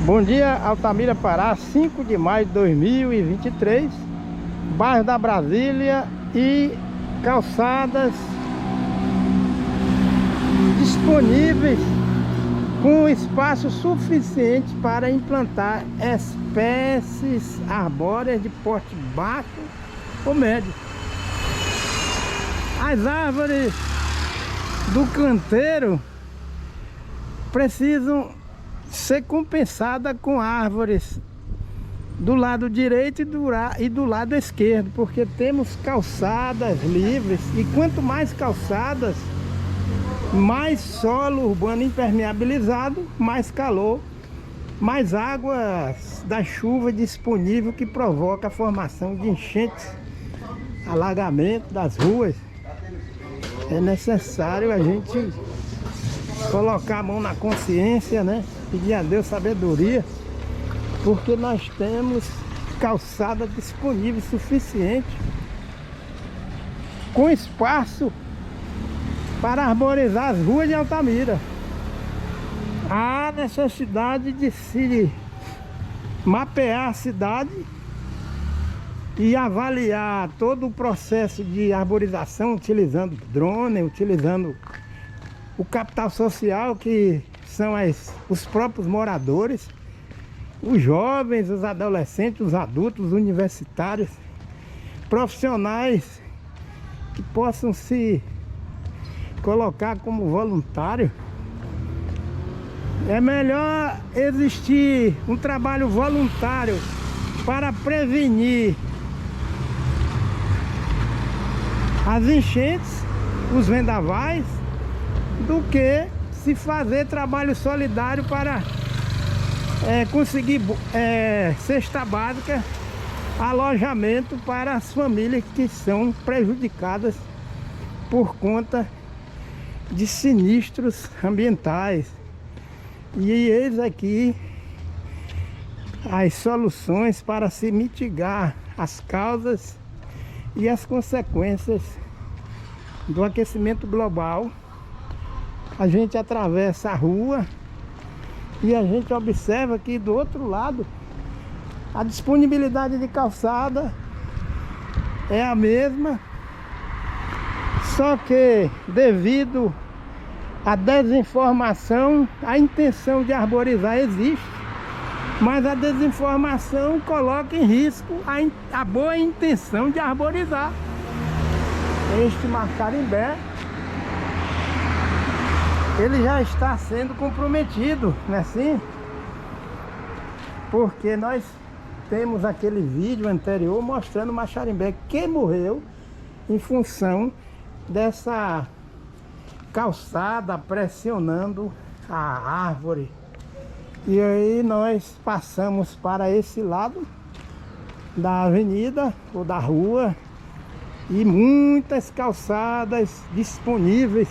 Bom dia, Altamira, Pará, 5 de maio de 2023, bairro da Brasília e calçadas disponíveis com espaço suficiente para implantar espécies arbóreas de porte baixo ou médio. As árvores do canteiro precisam ser compensada com árvores do lado direito e do lado esquerdo, porque temos calçadas livres, e quanto mais calçadas, mais solo urbano impermeabilizado, mais calor, mais águas da chuva disponível, que provoca a formação de enchentes, alagamento das ruas. É necessário a gente colocar a mão na consciência, né? Pedir a Deus sabedoria, porque nós temos calçada disponível suficiente, com espaço para arborizar as ruas de Altamira. Há necessidade de se mapear a cidade e avaliar todo o processo de arborização, utilizando drone, utilizando o capital social, que são os próprios moradores, os jovens, os adolescentes, os adultos, os universitários, profissionais que possam se colocar como voluntário. É melhor existir um trabalho voluntário para prevenir as enchentes, os vendavais, do que se fazer trabalho solidário para conseguir cesta básica, alojamento para as famílias que são prejudicadas por conta de sinistros ambientais. E eis aqui as soluções para se mitigar as causas e as consequências do aquecimento global. A gente atravessa a rua e a gente observa que do outro lado a disponibilidade de calçada é a mesma, só que devido à desinformação, a intenção de arborizar existe, mas a desinformação coloca em risco a boa intenção de arborizar. Este Macharimbé, ele já está sendo comprometido, não é assim? Porque nós temos aquele vídeo anterior mostrando o Macharimbé que morreu em função dessa calçada pressionando a árvore. E aí nós passamos para esse lado da avenida ou da rua, e muitas calçadas disponíveis.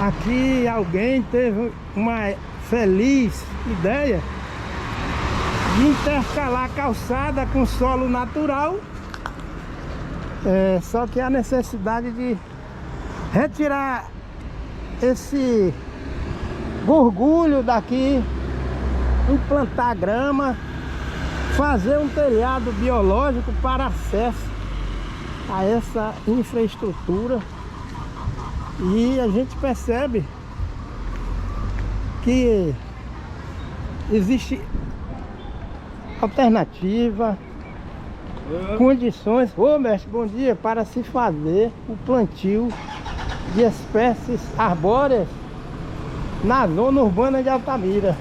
Aqui alguém teve uma feliz ideia de intercalar calçada com solo natural, só que há necessidade de retirar esse gorgulho daqui, implantar grama, fazer um telhado biológico para acesso a essa infraestrutura. E a gente percebe que existe alternativa, condições, mestre, bom dia, para se fazer o plantio de espécies arbóreas na zona urbana de Altamira.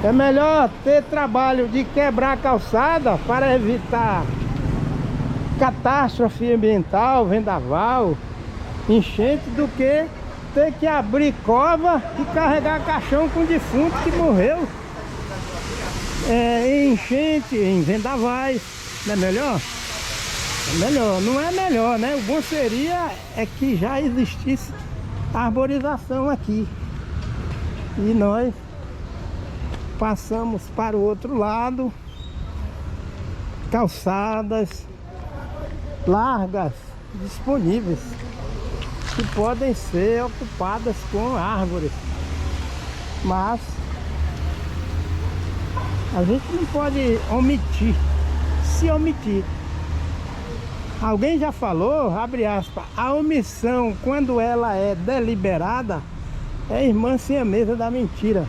É melhor ter trabalho de quebrar a calçada para evitar catástrofe ambiental, vendaval, enchente, do que ter que abrir cova e carregar caixão com defunto que morreu em enchente, em vendavais. Não é melhor? É melhor, não é melhor, né? O bom seria que já existisse arborização aqui, e nós passamos para o outro lado, calçadas largas disponíveis, que podem ser ocupadas com árvores, mas A gente não pode omitir, se omitir. Alguém já falou, abre aspas, a omissão, quando ela é deliberada, é irmã siamesa da mentira.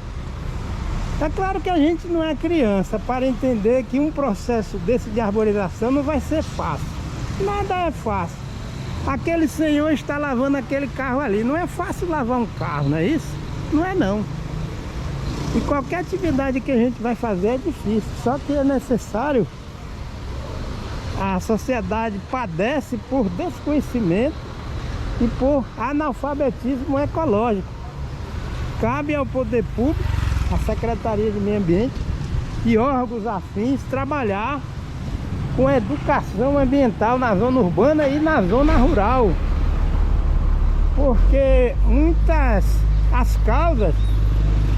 É claro que a gente não é criança para entender que um processo desse de arborização não vai ser fácil. Nada é fácil. Aquele senhor está lavando aquele carro ali. Não é fácil lavar um carro, não é isso? Não é não. E qualquer atividade que a gente vai fazer é difícil. Só que é necessário. A sociedade padece por desconhecimento e por analfabetismo ecológico. Cabe ao poder público, à Secretaria de Meio Ambiente e órgãos afins trabalhar com educação ambiental na zona urbana e na zona rural. Porque as causas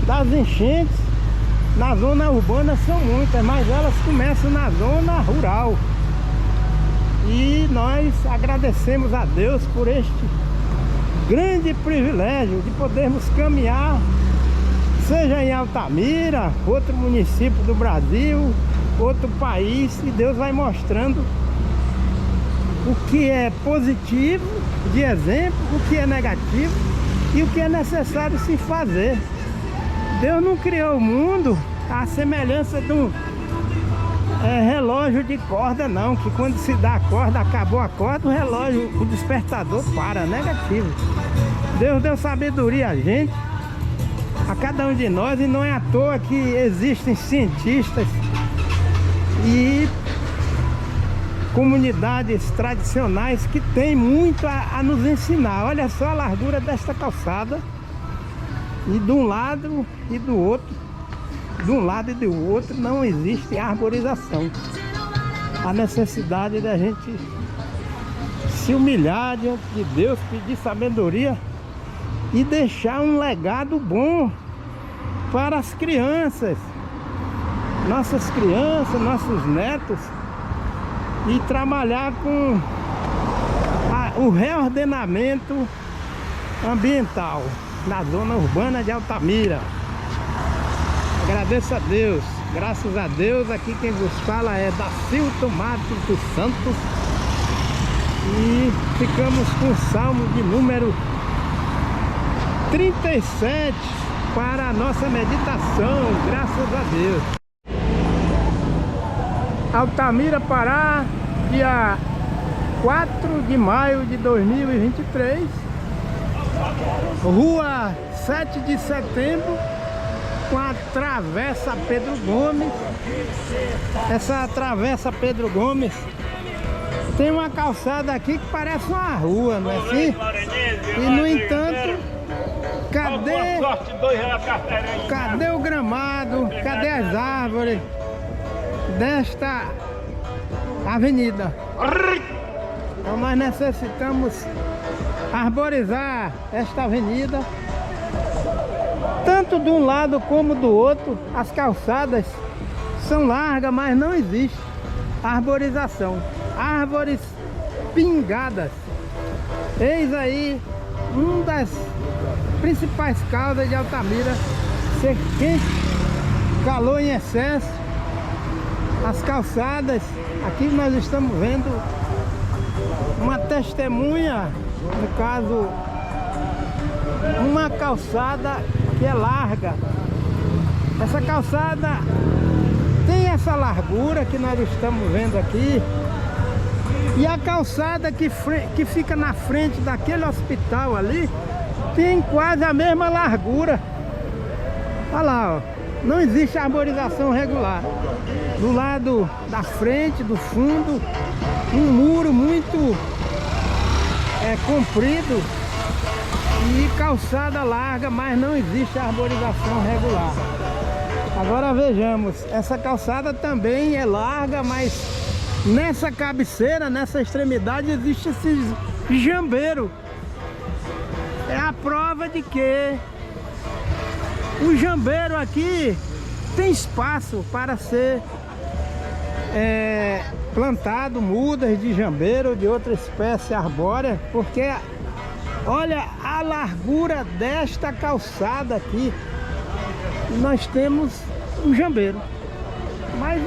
das enchentes na zona urbana são muitas, mas elas começam na zona rural. E nós agradecemos a Deus por este grande privilégio de podermos caminhar, seja em Altamira, outro município do Brasil, outro país, e Deus vai mostrando o que é positivo de exemplo, o que é negativo e o que é necessário se fazer. Deus não criou o mundo à semelhança de um relógio de corda não, que quando se dá a corda, acabou a corda, o relógio, o despertador para, negativo. Deus deu sabedoria a gente, a cada um de nós, e não é à toa que existem cientistas e comunidades tradicionais que têm muito a nos ensinar. Olha só a largura desta calçada, e de um lado e do outro, de um lado e do outro não existe arborização. A necessidade da gente se humilhar diante de Deus, pedir sabedoria e deixar um legado bom para as crianças, nossas crianças, nossos netos, e trabalhar com o reordenamento ambiental na zona urbana de Altamira. Agradeço a Deus, graças a Deus. Aqui quem vos fala é Dacilton Matos dos Santos, e ficamos com o salmo de número 37 para a nossa meditação, graças a Deus. Altamira, Pará, dia 4 de maio de 2023, rua 7 de setembro, com a Travessa Pedro Gomes. Essa Travessa Pedro Gomes tem uma calçada aqui que parece uma rua, não é assim? E no entanto, cadê o gramado, cadê as árvores desta avenida? Então nós necessitamos arborizar esta avenida, tanto de um lado como do outro. As calçadas são largas, mas não existe arborização. Árvores pingadas. Eis aí uma das principais causas de Altamira ser quente, calor em excesso. As calçadas, aqui nós estamos vendo uma testemunha, no caso, uma calçada que é larga. Essa calçada tem essa largura que nós estamos vendo aqui, e a calçada que fica na frente daquele hospital ali tem quase a mesma largura. Olha lá, ó. Não existe arborização regular. Do lado da frente, do fundo, um muro muito comprido e calçada larga, mas não existe arborização regular. Agora vejamos, essa calçada também é larga, mas nessa cabeceira, nessa extremidade, existe esse jambeiro. É a prova de que o jambeiro aqui tem espaço para ser plantado mudas de jambeiro, de outra espécie arbórea, porque olha a largura desta calçada aqui. Nós temos um jambeiro. Mas,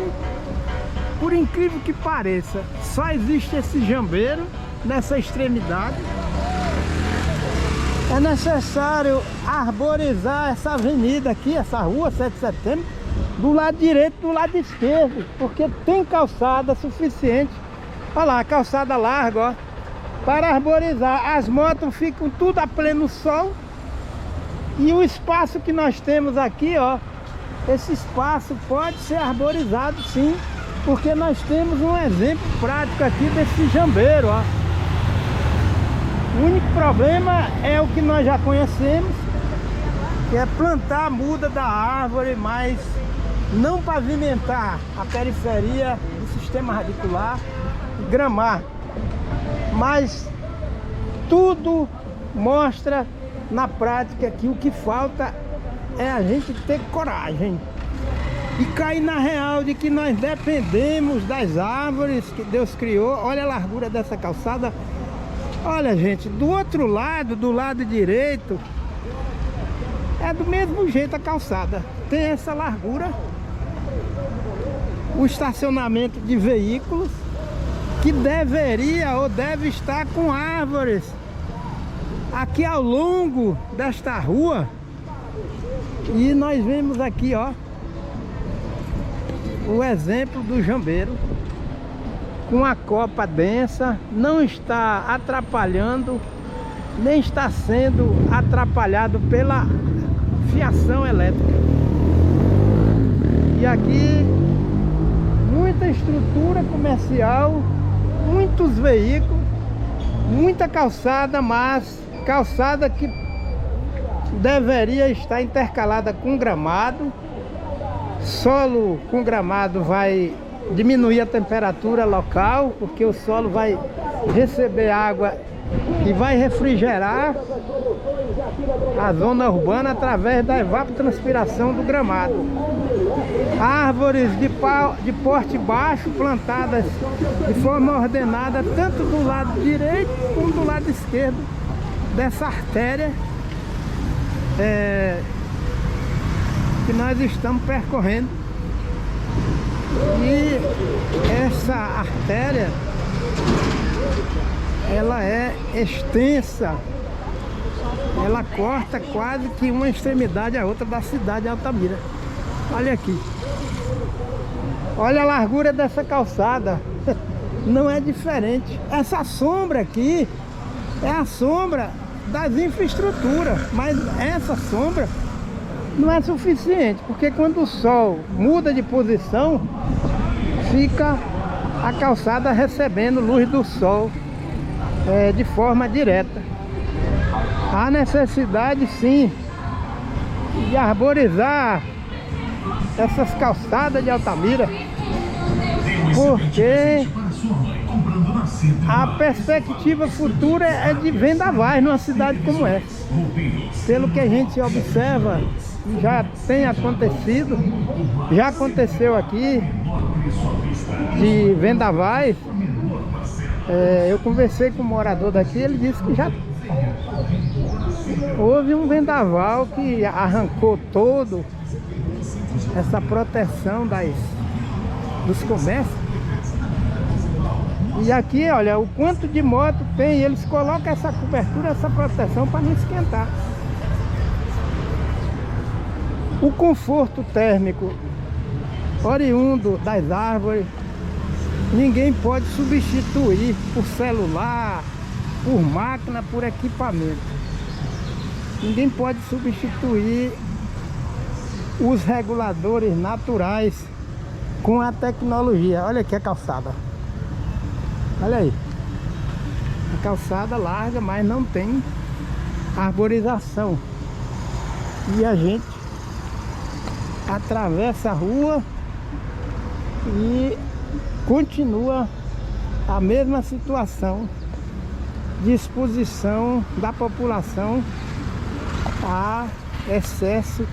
por incrível que pareça, só existe esse jambeiro nessa extremidade. É necessário arborizar essa avenida aqui, essa rua 7 de setembro, do lado direito e do lado esquerdo, porque tem calçada suficiente. Olha lá, a calçada larga, ó, para arborizar. As motos ficam tudo a pleno sol. E o espaço que nós temos aqui, ó, esse espaço pode ser arborizado sim, porque nós temos um exemplo prático aqui desse jambeiro, ó. O único problema é o que nós já conhecemos, que é plantar a muda da árvore, mas não pavimentar a periferia do sistema radicular, gramar. Mas tudo mostra na prática que o que falta é a gente ter coragem e cair na real de que nós dependemos das árvores que Deus criou. Olha a largura dessa calçada. Olha, gente, do outro lado, do lado direito, é do mesmo jeito a calçada. Tem essa largura. O estacionamento de veículos, que deveria ou deve estar com árvores aqui ao longo desta rua. E nós vemos aqui, ó, o exemplo do jambeiro com a copa densa, não está atrapalhando, nem está sendo atrapalhado pela fiação elétrica. E aqui muita estrutura comercial, muitos veículos, muita calçada, mas calçada que deveria estar intercalada com gramado. Solo com gramado vai diminuir a temperatura local, porque o solo vai receber água e vai refrigerar a zona urbana através da evapotranspiração do gramado. Árvores de porte baixo plantadas de forma ordenada, tanto do lado direito como do lado esquerdo dessa artéria que nós estamos percorrendo. E essa artéria, ela é extensa, ela corta quase que uma extremidade à outra da cidade de Altamira. Olha aqui, olha a largura dessa calçada, não é diferente. Essa sombra aqui é a sombra das infraestruturas, mas essa sombra não é suficiente, porque quando o sol muda de posição, fica a calçada recebendo luz do sol de forma direta. Há necessidade sim de arborizar essas calçadas de Altamira, porque a perspectiva futura é de vendavais numa cidade como essa. Pelo que a gente observa, já tem acontecido, já aconteceu aqui de vendavais. Eu conversei com um morador daqui, ele disse que já houve um vendaval que arrancou todo essa proteção dos comércios. E aqui, olha, o quanto de moto tem, eles colocam essa cobertura, essa proteção para não esquentar. O conforto térmico oriundo das árvores, ninguém pode substituir por celular, por máquina, por equipamento. Ninguém pode substituir os reguladores naturais com a tecnologia. Olha aqui a calçada. Olha aí. A calçada larga, mas não tem arborização. E a gente atravessa a rua e continua a mesma situação de exposição da população a excesso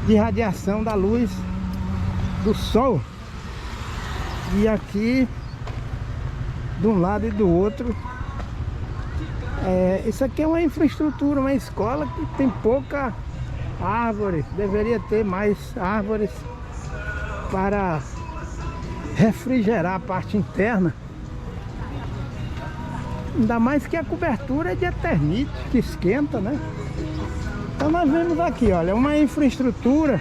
de radiação da luz do sol. E aqui, de um lado e do outro, isso aqui é uma infraestrutura, uma escola que tem pouca árvore, deveria ter mais árvores para refrigerar a parte interna. Ainda mais que a cobertura é de eternite, que esquenta, né? Então nós vemos aqui, olha, uma infraestrutura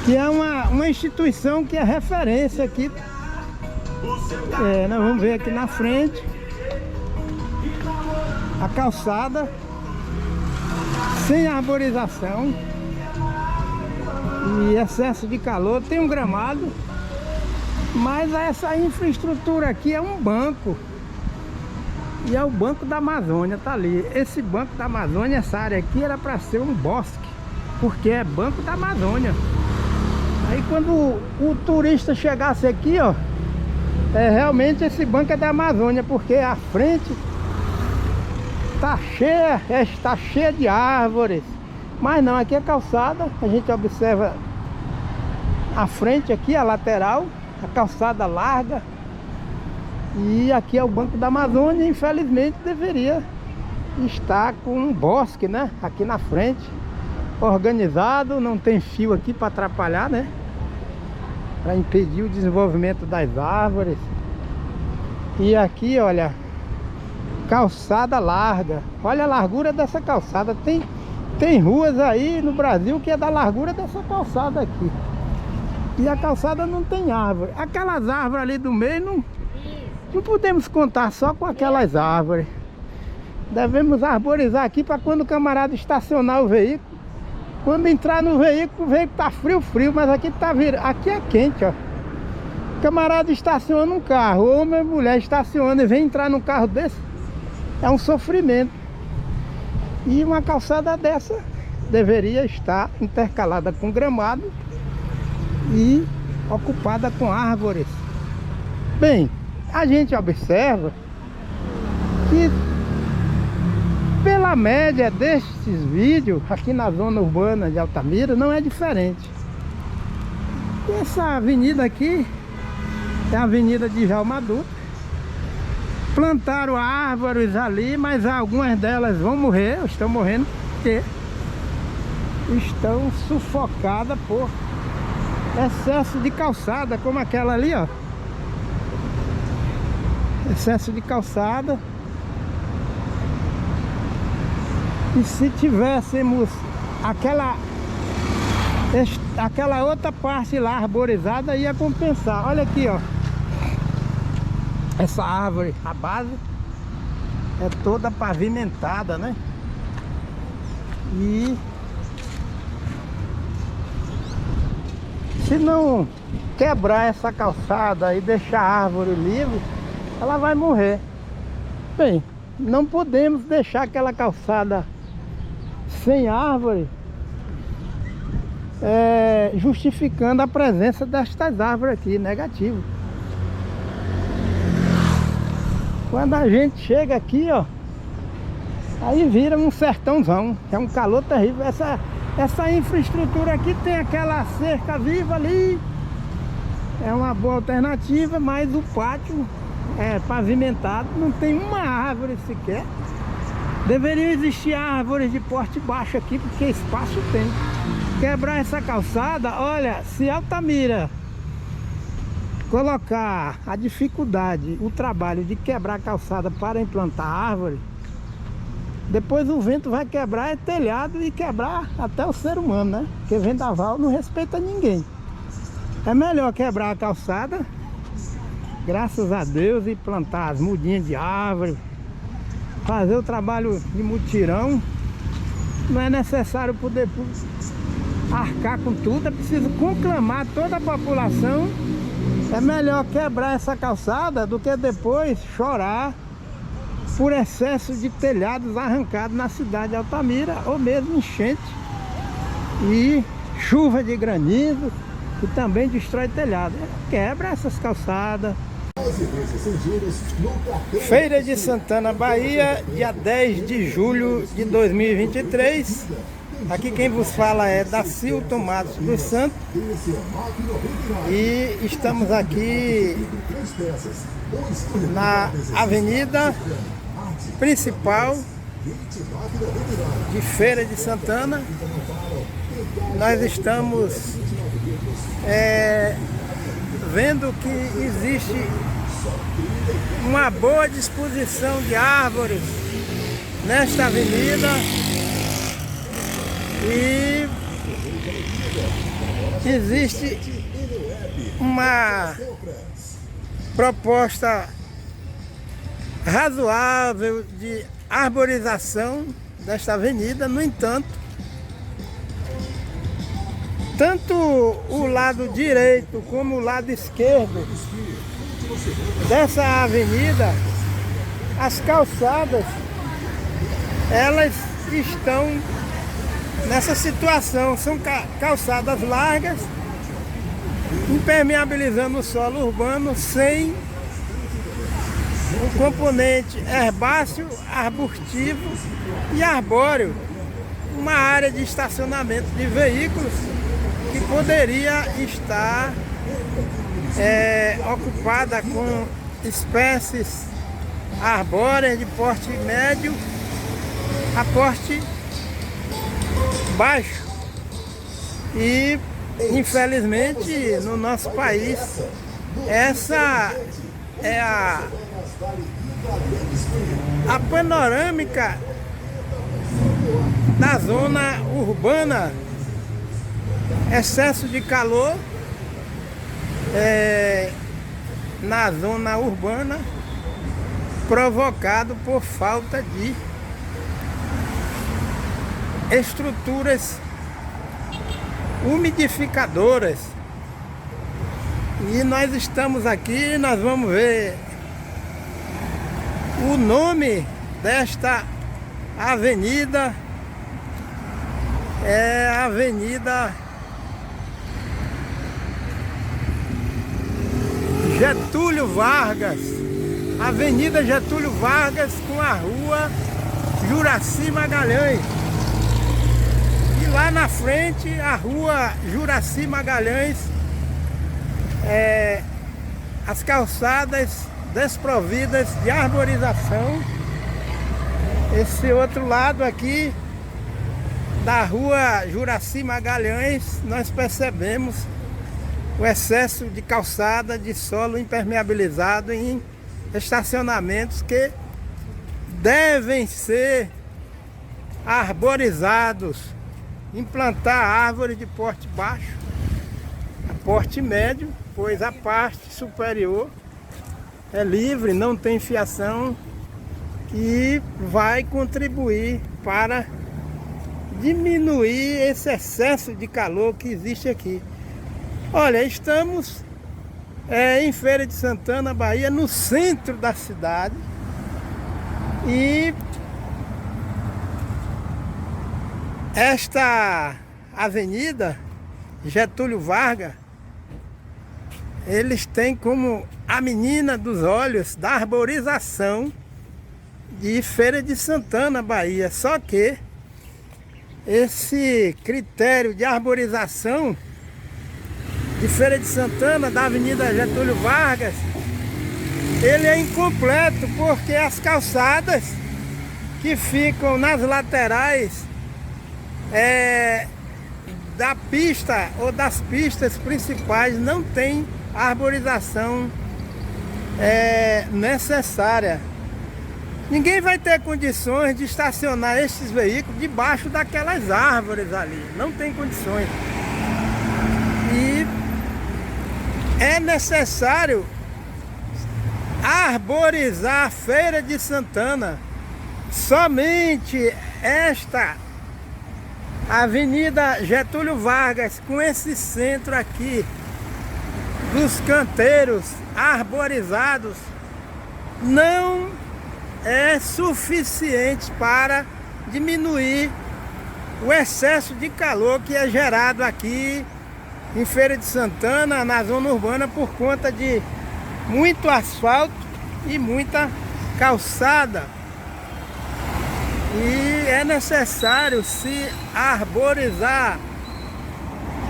que é uma instituição que é referência aqui. Nós vamos ver aqui na frente a calçada sem arborização e excesso de calor. Tem um gramado, mas essa infraestrutura aqui é um banco. E é o Banco da Amazônia, tá ali. Esse Banco da Amazônia, essa área aqui era para ser um bosque, porque é Banco da Amazônia. Aí quando o turista chegasse aqui, ó, realmente esse banco é da Amazônia, porque a frente está cheia de árvores. Mas não, aqui é calçada. A gente observa a frente aqui, a lateral, a calçada larga. E aqui é o Banco da Amazônia. Infelizmente deveria estar com um bosque, né? Aqui na frente, organizado. Não tem fio aqui para atrapalhar, né? Para impedir o desenvolvimento das árvores. E aqui, olha, calçada larga. Olha a largura dessa calçada. Tem ruas aí no Brasil que é da largura dessa calçada aqui. E a calçada não tem árvore. Aquelas árvores ali do meio não podemos contar só com aquelas árvores. Devemos arborizar aqui para quando o camarada estacionar o veículo. Quando entrar no veículo, o veículo tá frio, mas aqui tá virando. Aqui é quente, ó. O camarada estaciona um carro, ou uma mulher estaciona e vem entrar num carro desse, é um sofrimento. E uma calçada dessa deveria estar intercalada com gramado e ocupada com árvores. Bem, a gente observa que pela média destes vídeos aqui na zona urbana de Altamira não é diferente. Essa avenida aqui é a avenida de Djalma Dutra. Plantaram árvores ali, mas algumas delas vão morrer, estão morrendo porque estão sufocadas por excesso de calçada, como aquela ali, ó. Excesso de calçada. E se tivéssemos aquela outra parte lá arborizada, ia compensar. Olha aqui, ó. Essa árvore, a base é toda pavimentada, né? E se não quebrar essa calçada e deixar a árvore livre, ela vai morrer. Bem, não podemos deixar aquela calçada sem árvore, justificando a presença destas árvores aqui, negativo. Quando a gente chega aqui, ó, aí vira um sertãozão, é um calor terrível. Essa infraestrutura aqui tem aquela cerca viva ali, é uma boa alternativa, mas o pátio é pavimentado, não tem uma árvore sequer. Deveria existir árvores de porte baixo aqui, porque espaço tem. Quebrar essa calçada, olha, se Altamira colocar a dificuldade, o trabalho de quebrar a calçada para implantar árvore, depois o vento vai quebrar telhado e quebrar até o ser humano, né? Porque vendaval não respeita ninguém. É melhor quebrar a calçada, graças a Deus, e plantar as mudinhas de árvore, fazer o trabalho de mutirão. Não é necessário o poder público arcar com tudo, é preciso conclamar toda a população. É melhor quebrar essa calçada do que depois chorar por excesso de telhados arrancados na cidade de Altamira, ou mesmo enchente e chuva de granizo, que também destrói telhado. Quebra essas calçadas. Feira de Santana, Bahia, dia 10 de julho de 2023. Aqui quem vos fala é Dacilton Matos dos Santos. E estamos aqui na avenida principal de Feira de Santana. Nós estamos vendo que existe uma boa disposição de árvores nesta avenida e existe uma proposta razoável de arborização desta avenida. No entanto, tanto o lado direito como o lado esquerdo dessa avenida, as calçadas, elas estão nessa situação. São calçadas largas, impermeabilizando o solo urbano sem o componente herbáceo, arbustivo e arbóreo. Uma área de estacionamento de veículos que poderia estar ocupada com espécies arbóreas de porte médio a porte baixo. E infelizmente no nosso país essa é a panorâmica da zona urbana. Excesso de calor na zona urbana, provocado por falta de estruturas umidificadoras. E nós estamos aqui, nós vamos ver o nome desta avenida. É a Avenida Getúlio Vargas, Avenida Getúlio Vargas com a Rua Juraci Magalhães. E lá na frente a Rua Juraci Magalhães, as calçadas desprovidas de arborização. Esse outro lado aqui da Rua Juraci Magalhães, nós percebemos o excesso de calçada de solo impermeabilizado em estacionamentos que devem ser arborizados, implantar árvores de porte baixo, a porte médio, pois a parte superior é livre, não tem fiação e vai contribuir para diminuir esse excesso de calor que existe aqui. Olha, estamos em Feira de Santana, Bahia, no centro da cidade, e esta avenida Getúlio Vargas, eles têm como a menina dos olhos da arborização de Feira de Santana, Bahia. Só que esse critério de arborização de Feira de Santana, da Avenida Getúlio Vargas, ele é incompleto, porque as calçadas que ficam nas laterais da pista ou das pistas principais não tem arborização necessária. Ninguém vai ter condições de estacionar esses veículos debaixo daquelas árvores ali. Não tem condições. E é necessário arborizar a Feira de Santana. Somente esta Avenida Getúlio Vargas, com esse centro aqui dos canteiros arborizados, não é suficiente para diminuir o excesso de calor que é gerado aqui em Feira de Santana, na zona urbana, por conta de muito asfalto e muita calçada. E é necessário se arborizar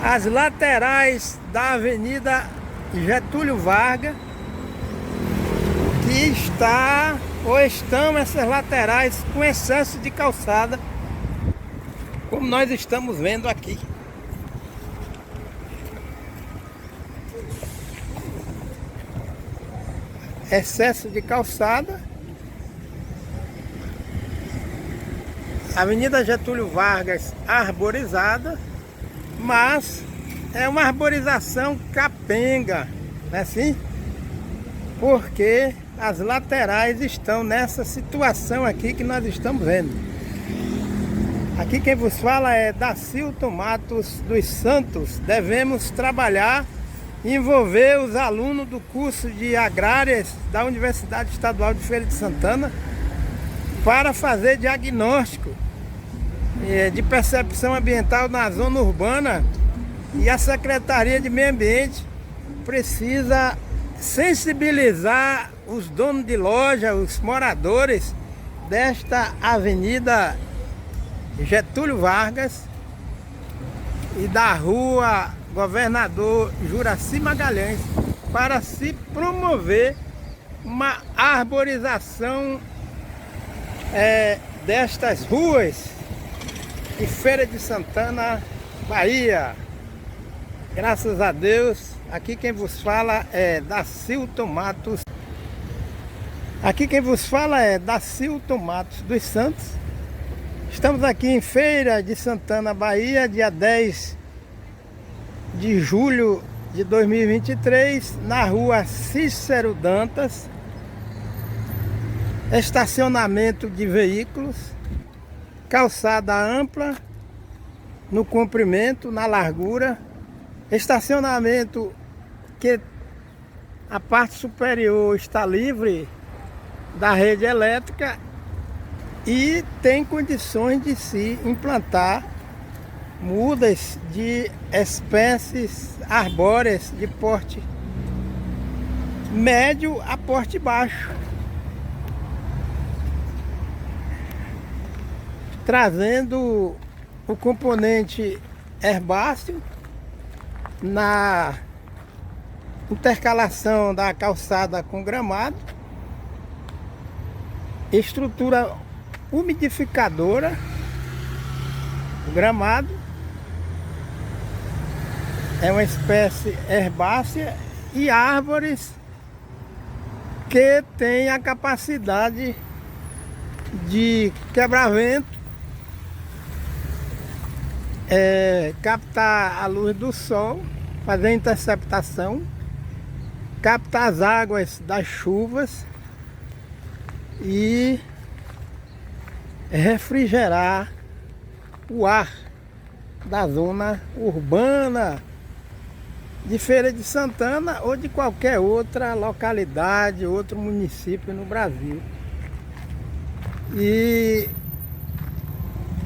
as laterais da Avenida Getúlio Vargas, que estão essas laterais com excesso de calçada, como nós estamos vendo aqui. excesso de calçada. Avenida Getúlio Vargas arborizada, mas é uma arborização capenga, não é assim? Porque as laterais estão nessa situação aqui que nós estamos vendo. Aqui quem vos fala é Dacilton Matos dos Santos. Devemos trabalhar e envolver os alunos do curso de Agrárias da Universidade Estadual de Feira de Santana para fazer diagnóstico de percepção ambiental na zona urbana, e a Secretaria de Meio Ambiente precisa sensibilizar os donos de loja, os moradores desta avenida Getúlio Vargas e da rua Governador Juraci Magalhães, para se promover uma arborização destas ruas de Feira de Santana, Bahia. Graças a Deus, aqui quem vos fala é Dacilton Matos. Aqui quem vos fala é Dacilton Matos dos Santos. Estamos aqui em Feira de Santana, Bahia, dia 10 de julho de 2023, na rua Cícero Dantas. Estacionamento de veículos, calçada ampla no comprimento, na largura, estacionamento que a parte superior está livre da rede elétrica e tem condições de se implantar mudas de espécies arbóreas de porte médio a porte baixo, trazendo o componente herbáceo na intercalação da calçada com gramado, estrutura umidificadora, o gramado é uma espécie herbácea e árvores que tem a capacidade de quebrar vento, captar a luz do sol, fazer a interceptação, captar as águas das chuvas e refrigerar o ar da zona urbana de Feira de Santana ou de qualquer outra localidade, outro município no Brasil. E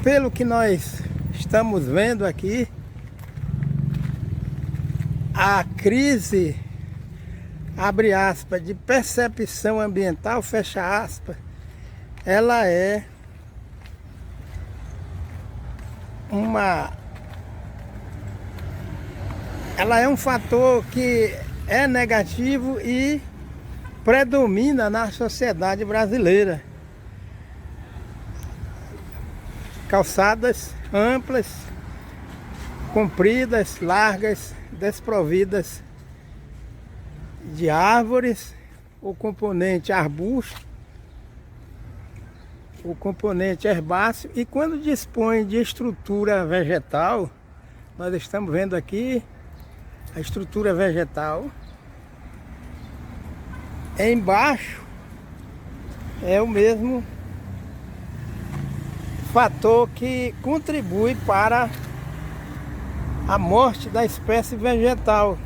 pelo que nós estamos vendo aqui, a crise, abre aspas, de percepção ambiental, fecha aspas, ela é um fator que é negativo e predomina na sociedade brasileira. Calçadas amplas, compridas, largas, desprovidas de árvores, o componente arbusto, o componente herbáceo, e quando dispõe de estrutura vegetal, nós estamos vendo aqui a estrutura vegetal, embaixo é o mesmo fator que contribui para a morte da espécie vegetal.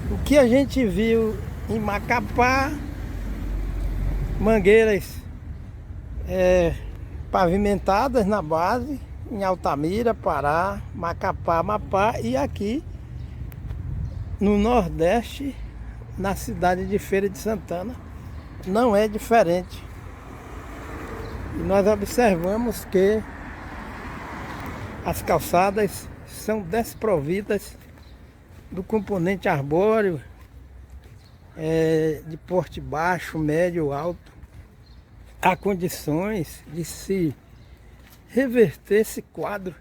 O que a gente viu em Macapá, mangueiras pavimentadas na base, em Altamira, Pará, Macapá, Amapá, e aqui no Nordeste, na cidade de Feira de Santana, não é diferente. E nós observamos que as calçadas são desprovidas do componente arbóreo de porte baixo, médio, alto. Há condições de se reverter esse quadro.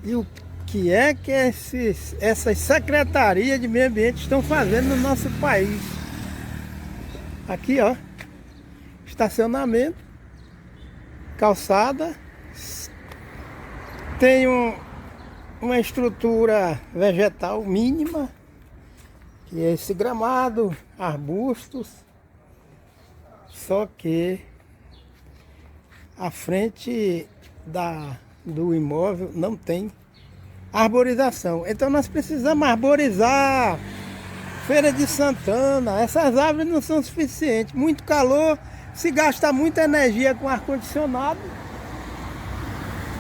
E o que é que essas secretarias de meio ambiente estão fazendo no nosso país. Aqui, ó, estacionamento, calçada, tem uma estrutura vegetal mínima, que é esse gramado, arbustos, só que a frente do imóvel não tem arborização. Então nós precisamos arborizar. Feira de Santana, essas árvores não são suficientes. Muito calor, se gasta muita energia com ar-condicionado.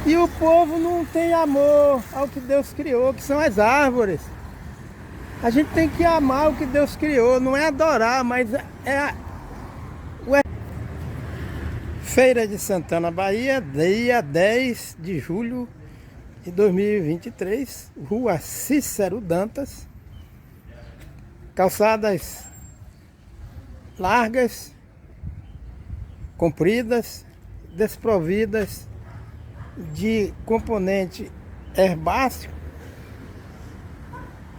E o povo não tem amor ao que Deus criou, que são as árvores. A gente tem que amar o que Deus criou, não é adorar, mas Feira de Santana, Bahia, dia 10 de julho de 2023, Rua Cícero Dantas. Calçadas largas, compridas, desprovidas de componente herbáceo,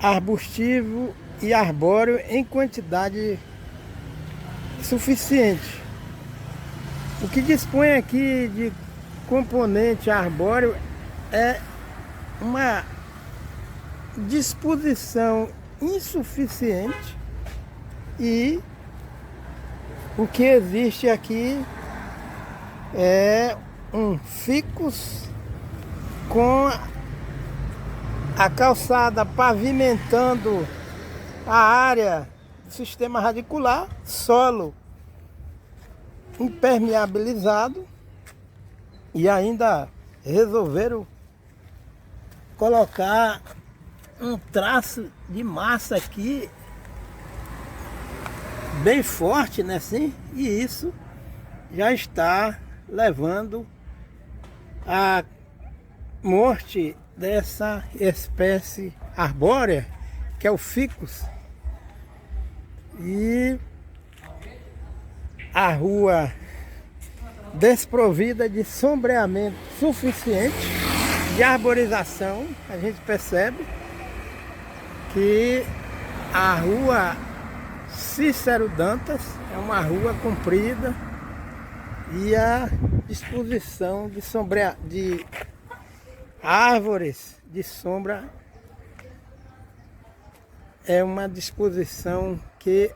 arbustivo e arbóreo em quantidade suficiente. O que dispõe aqui de componente arbóreo é uma disposição insuficiente, e o que existe aqui é um ficus com a calçada pavimentando a área do sistema radicular, solo impermeabilizado, e ainda resolveram colocar um traço de massa aqui bem forte, né, assim? E isso já está levando à morte dessa espécie arbórea, que é o ficus. E a rua desprovida de sombreamento suficiente, de arborização, a gente percebe que a rua Cícero Dantas é uma rua comprida, e a disposição de árvores de sombra é uma disposição que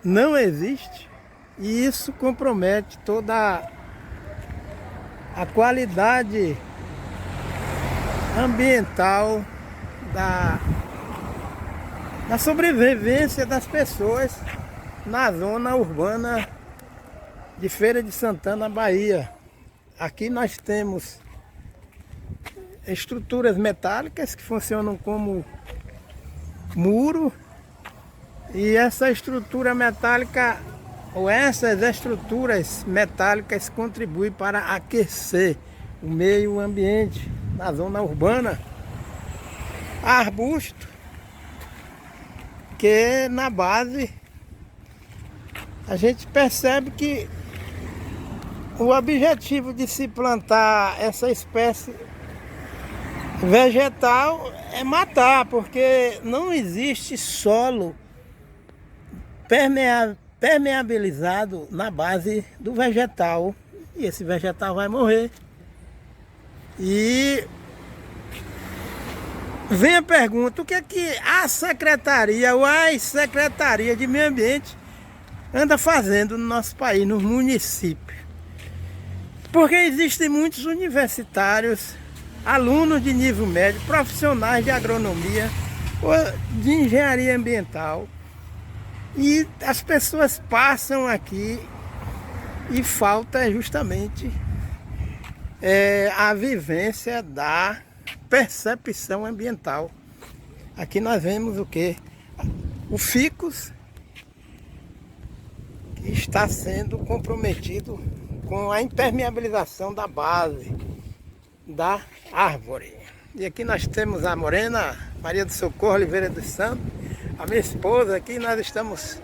não existe, e isso compromete toda a qualidade ambiental da sobrevivência das pessoas na zona urbana de Feira de Santana, Bahia. Aqui nós temos estruturas metálicas que funcionam como muro, e essa estrutura metálica, ou essas estruturas metálicas, contribuem para aquecer o meio ambiente na zona urbana. Arbusto, que na base a gente percebe que o objetivo de se plantar essa espécie vegetal é matar, porque não existe solo permeabilizado na base do vegetal, e esse vegetal vai morrer. E vem a pergunta: o que é que a secretaria ou as secretarias de meio ambiente anda fazendo no nosso país, nos municípios? Porque existem muitos universitários, alunos de nível médio, profissionais de agronomia ou de engenharia ambiental, e as pessoas passam aqui e falta justamente a vivência da percepção ambiental. Aqui nós vemos o que? O ficus, que está sendo comprometido com a impermeabilização da base da árvore. E aqui nós temos a Morena Maria do Socorro Oliveira dos Santos, a minha esposa. Aqui nós estamos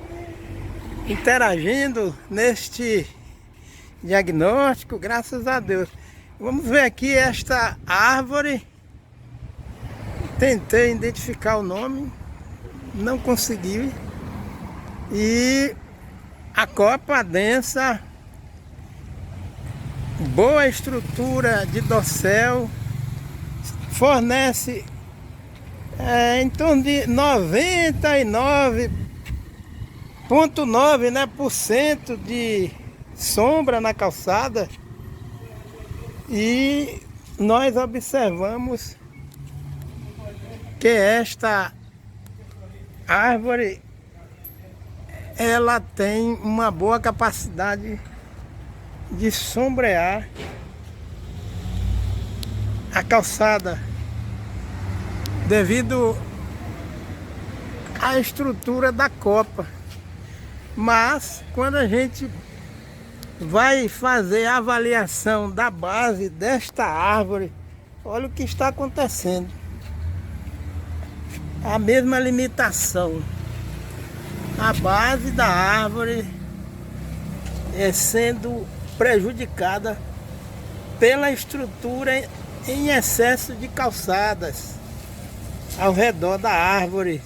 interagindo neste diagnóstico, graças a Deus. Vamos ver aqui esta árvore tentei identificar o nome, não consegui. E a copa densa, boa estrutura de dossel, fornece em torno de 99,9%, né, por cento de sombra na calçada. E nós observamos que esta árvore ela tem uma boa capacidade de sombrear a calçada devido à estrutura da copa. Mas quando a gente vai fazer a avaliação da base desta árvore, olha o que está acontecendo. A mesma limitação. A base da árvore é sendo prejudicada pela estrutura em excesso de calçadas ao redor da árvore.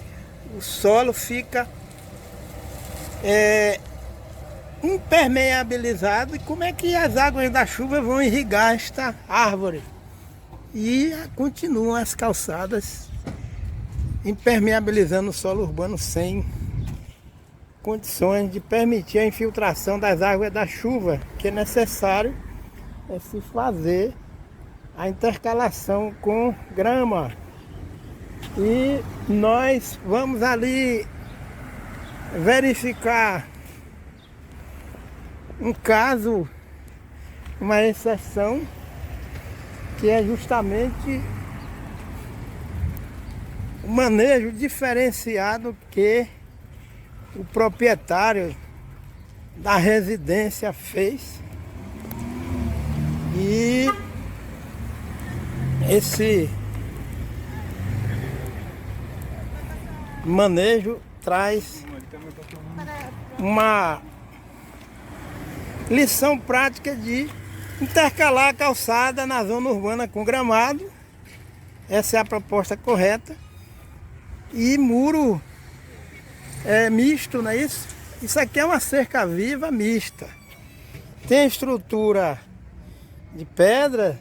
O solo fica impermeabilizado. E como é que as águas da chuva vão irrigar esta árvore? E continuam as calçadas impermeabilizando o solo urbano sem condições de permitir a infiltração das águas da chuva, que é necessário se fazer a intercalação com grama. E nós vamos ali verificar um caso, uma exceção, que é justamente o manejo diferenciado que o proprietário da residência fez. E esse manejo traz uma lição prática de intercalar a calçada na zona urbana com gramado. Essa é a proposta correta. E muro misto, não é isso? Isso aqui é uma cerca viva mista. Tem estrutura de pedra,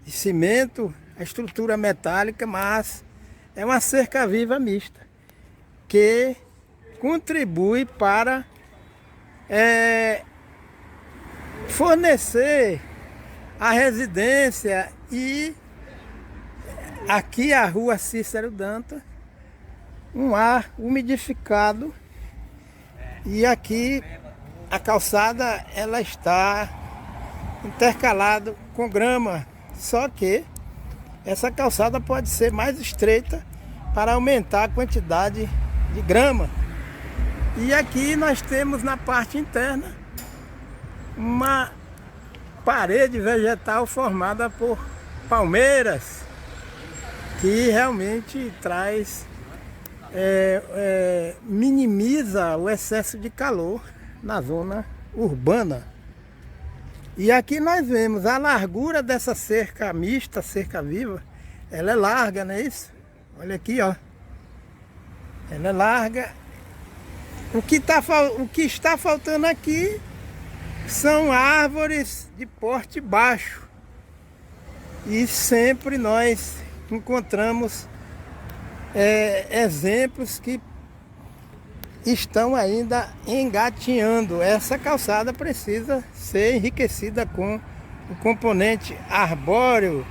de cimento, a estrutura metálica, mas é uma cerca viva mista que contribui para fornecer a residência e aqui a rua Cícero Dantas um ar umidificado. E aqui a calçada ela está intercalada com grama, só que essa calçada pode ser mais estreita para aumentar a quantidade de grama. E aqui nós temos na parte interna uma parede vegetal formada por palmeiras, que realmente traz minimiza o excesso de calor na zona urbana. E aqui nós vemos a largura dessa cerca mista, cerca viva. Ela é larga, não é isso? Olha aqui, ó. Ela é larga. O que está faltando aqui são árvores de porte baixo. E sempre nós encontramos exemplos que estão ainda engatinhando. Essa calçada precisa ser enriquecida com o componente arbóreo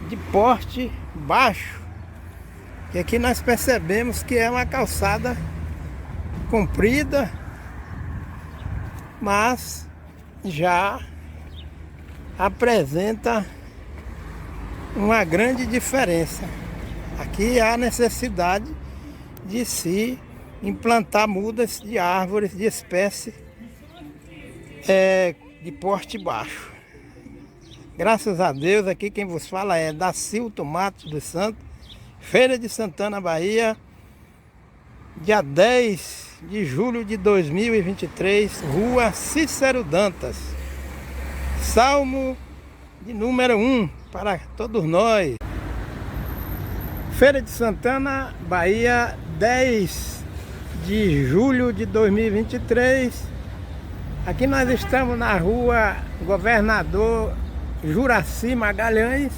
de porte baixo. E aqui nós percebemos que é uma calçada comprida, mas já apresenta uma grande diferença. Aqui há necessidade de se implantar mudas de árvores de espécie de porte baixo. Graças a Deus, aqui quem vos fala é Dacilto Matos dos Santos, Feira de Santana, Bahia, dia 10 de julho de 2023, rua Cícero Dantas. Salmo de número 1 para todos nós. Feira de Santana, Bahia, 10 de julho de 2023. Aqui nós estamos na rua Governador Juraci Magalhães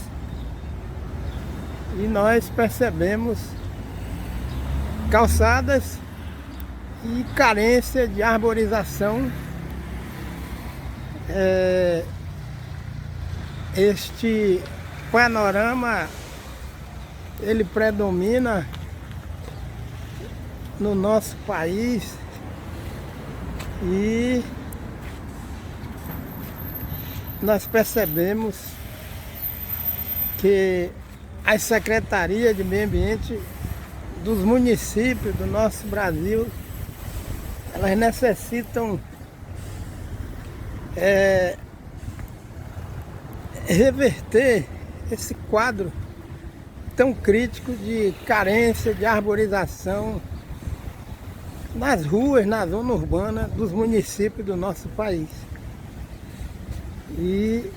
e nós percebemos calçadas e carência de arborização. Este panorama ele predomina no nosso país e nós percebemos que as secretarias de meio ambiente dos municípios do nosso Brasil, elas necessitam reverter esse quadro tão crítico de carência de arborização nas ruas, na zona urbana dos municípios do nosso país. E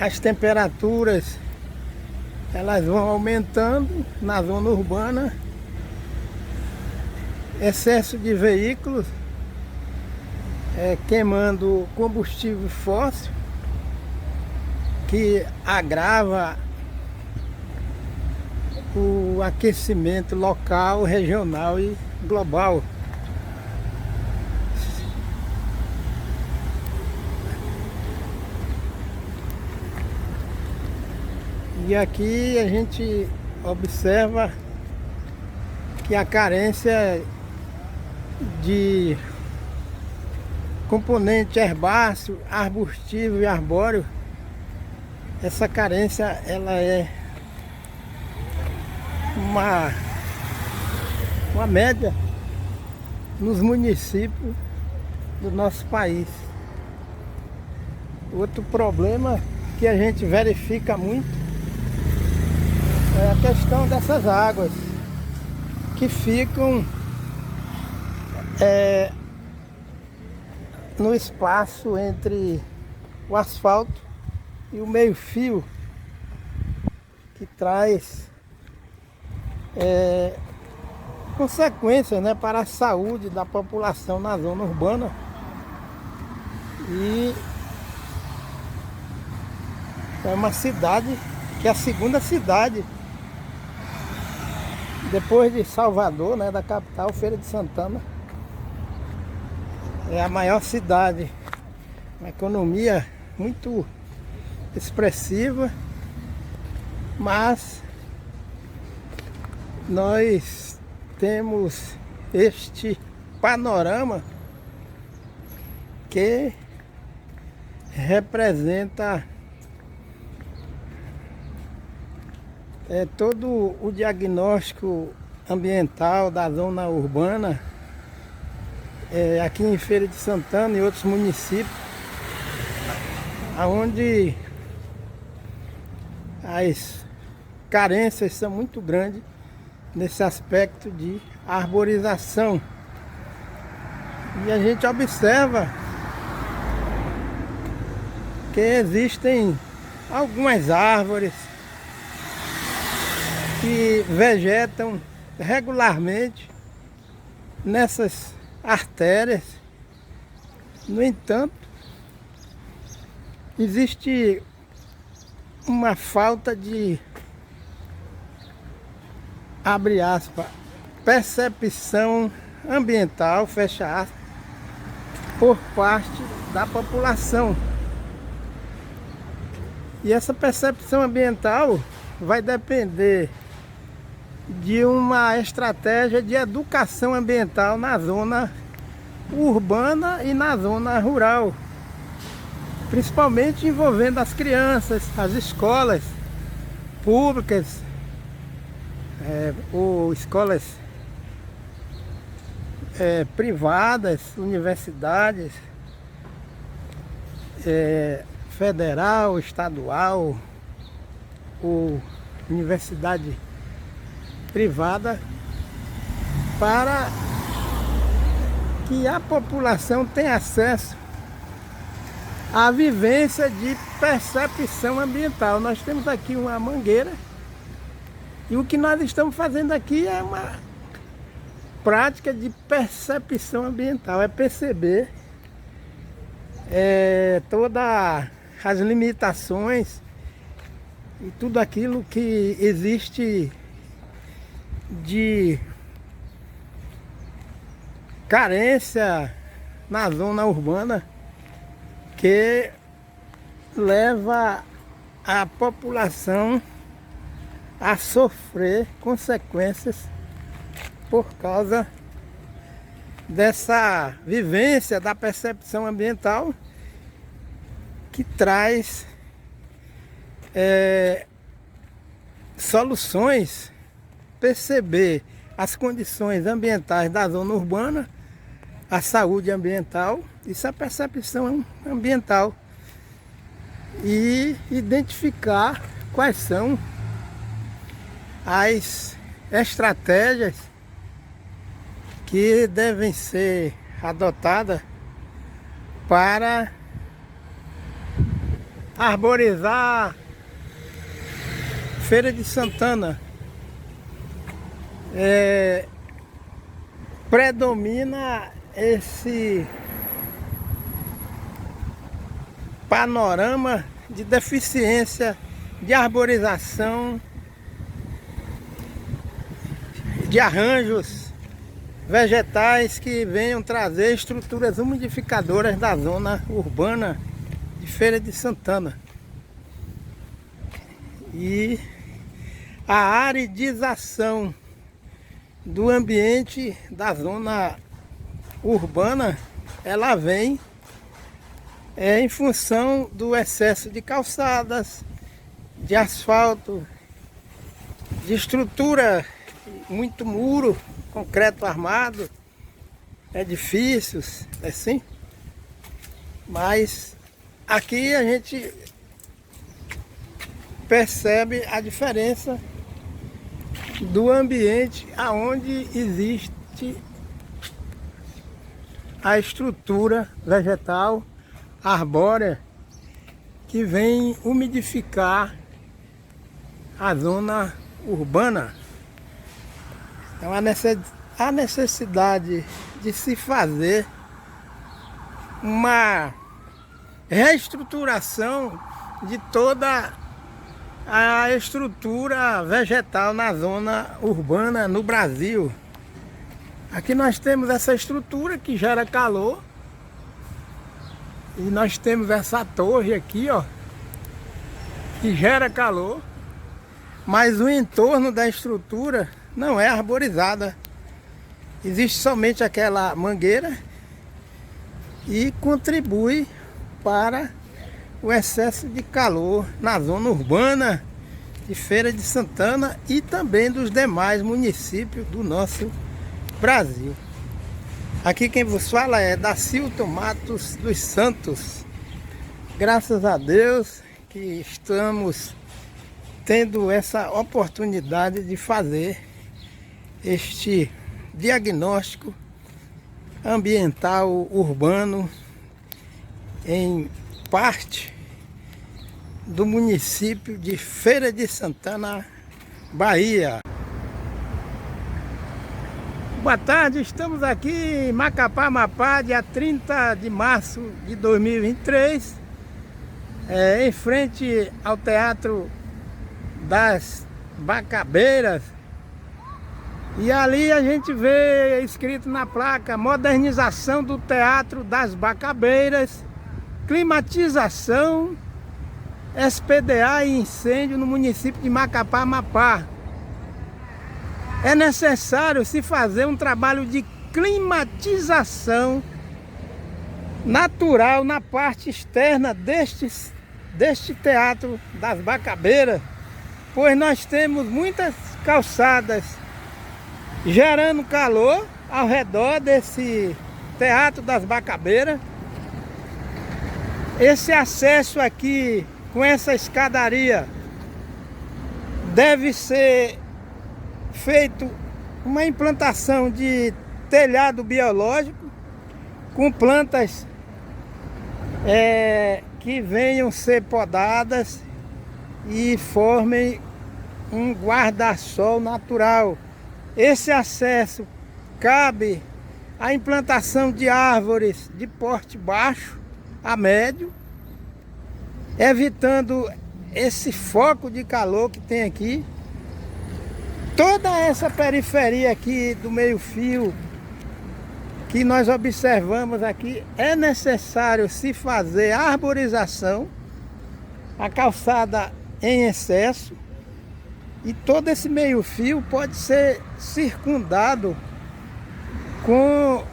as temperaturas elas vão aumentando na zona urbana, excesso de veículos queimando combustível fóssil, que agrava o aquecimento local, regional e global. E aqui a gente observa que a carência de componente herbáceo, arbustivo e arbóreo, essa carência ela é uma média nos municípios do nosso país. Outro problema que a gente verifica muito é a questão dessas águas que ficam no espaço entre o asfalto e o meio-fio, que traz consequências, né, para a saúde da população na zona urbana. E é uma cidade que é a segunda cidade depois de Salvador, né, da capital, Feira de Santana. É a maior cidade, uma economia muito expressiva, mas nós temos este panorama que representa todo o diagnóstico ambiental da zona urbana aqui em Feira de Santana e outros municípios, onde as carências são muito grandes nesse aspecto de arborização. E a gente observa que existem algumas árvores que vegetam regularmente nessas artérias. No entanto, existe uma falta de, abre aspas, percepção ambiental, fecha aspas, por parte da população. E essa percepção ambiental vai depender de uma estratégia de educação ambiental na zona urbana e na zona rural, principalmente envolvendo as crianças, as escolas públicas, ou escolas privadas, universidades, federal, estadual ou universidade privada, para que a população tenha acesso à vivência de percepção ambiental. Nós temos aqui uma mangueira E o que nós estamos fazendo aqui é uma prática de percepção ambiental, é perceber todas as limitações e tudo aquilo que existe de carência na zona urbana, que leva a população a sofrer consequências por causa dessa vivência da percepção ambiental, que traz soluções, perceber as condições ambientais da zona urbana, a saúde ambiental, isso é a percepção ambiental, e identificar quais são as estratégias que devem ser adotadas para arborizar Feira de Santana. Predomina esse panorama de deficiência de arborização, de arranjos vegetais que venham trazer estruturas umidificadoras da zona urbana de Feira de Santana. E a aridização do ambiente da zona urbana, ela vem em função do excesso de calçadas, de asfalto, de estrutura, muito muro, concreto armado, edifícios, assim. Mas aqui a gente percebe a diferença do ambiente aonde existe a estrutura vegetal arbórea que vem umidificar a zona urbana. Então a necessidade de se fazer uma reestruturação de toda a estrutura vegetal na zona urbana no Brasil. Aqui nós temos essa estrutura que gera calor, e nós temos essa torre aqui, ó, que gera calor, mas o entorno da estrutura não é arborizada. Existe somente aquela mangueira e contribui para o excesso de calor na zona urbana de Feira de Santana e também dos demais municípios do nosso Brasil. Aqui quem vos fala é Dacilton Matos dos Santos. Graças a Deus que estamos tendo essa oportunidade de fazer este diagnóstico ambiental urbano em parte do município de Feira de Santana, Bahia. Boa tarde, estamos aqui em Macapá, Amapá, dia 30 de março de 2023, em frente ao Teatro das Bacabeiras. E ali a gente vê escrito na placa: modernização do Teatro das Bacabeiras, climatização, SPDA e incêndio no município de Macapá, Amapá. É necessário se fazer um trabalho de climatização natural na parte externa deste Teatro das Bacabeiras, pois nós temos muitas calçadas gerando calor ao redor desse Teatro das Bacabeiras. Esse acesso aqui com essa escadaria deve ser feito uma implantação de telhado biológico com plantas que venham ser podadas e formem um guarda-sol natural. Esse acesso cabe à implantação de árvores de porte baixo a médio, evitando esse foco de calor que tem aqui. Toda essa periferia aqui do meio-fio que nós observamos aqui, é necessário se fazer arborização, a calçada em excesso, e todo esse meio-fio pode ser circundado com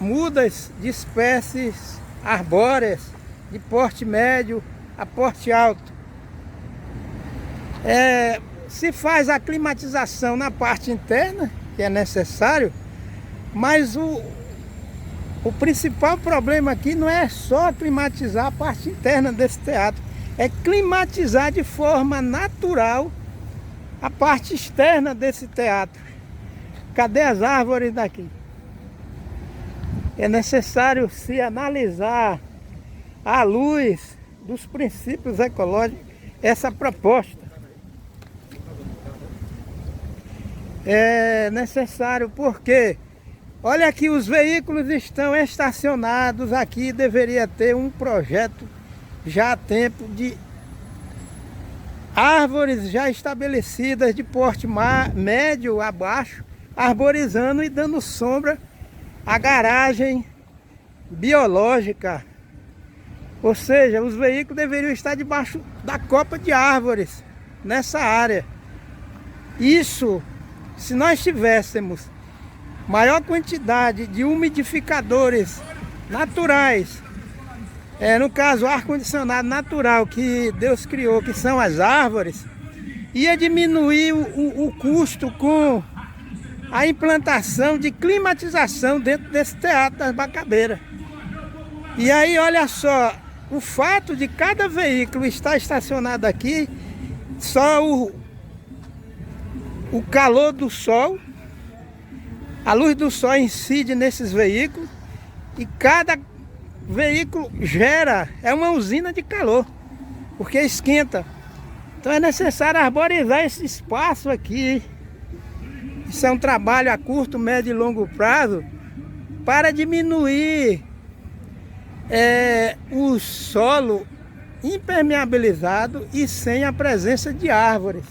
mudas de espécies arbóreas de porte médio a porte alto. Se faz a climatização na parte interna, que é necessário, mas o principal problema aqui não é só climatizar a parte interna desse teatro, é climatizar de forma natural a parte externa desse teatro. Cadê as árvores daqui? É necessário se analisar à luz dos princípios ecológicos essa proposta. É necessário porque, olha aqui, os veículos estão estacionados aqui, deveria ter um projeto já há tempo de árvores já estabelecidas de porte médio a baixo, arborizando e dando sombra à garagem biológica. Ou seja, os veículos deveriam estar debaixo da copa de árvores nessa área. Isso, se nós tivéssemos maior quantidade de umidificadores naturais, no caso ar-condicionado natural que Deus criou, que são as árvores, ia diminuir o custo com a implantação de climatização dentro desse teatro das Bacabeiras. E aí, olha só, o fato de cada veículo estar estacionado aqui, só o calor do sol, a luz do sol incide nesses veículos e cada veículo gera, é uma usina de calor, porque esquenta. Então é necessário arborizar esse espaço aqui. Isso é um trabalho a curto, médio e longo prazo para diminuir o solo impermeabilizado e sem a presença de árvores.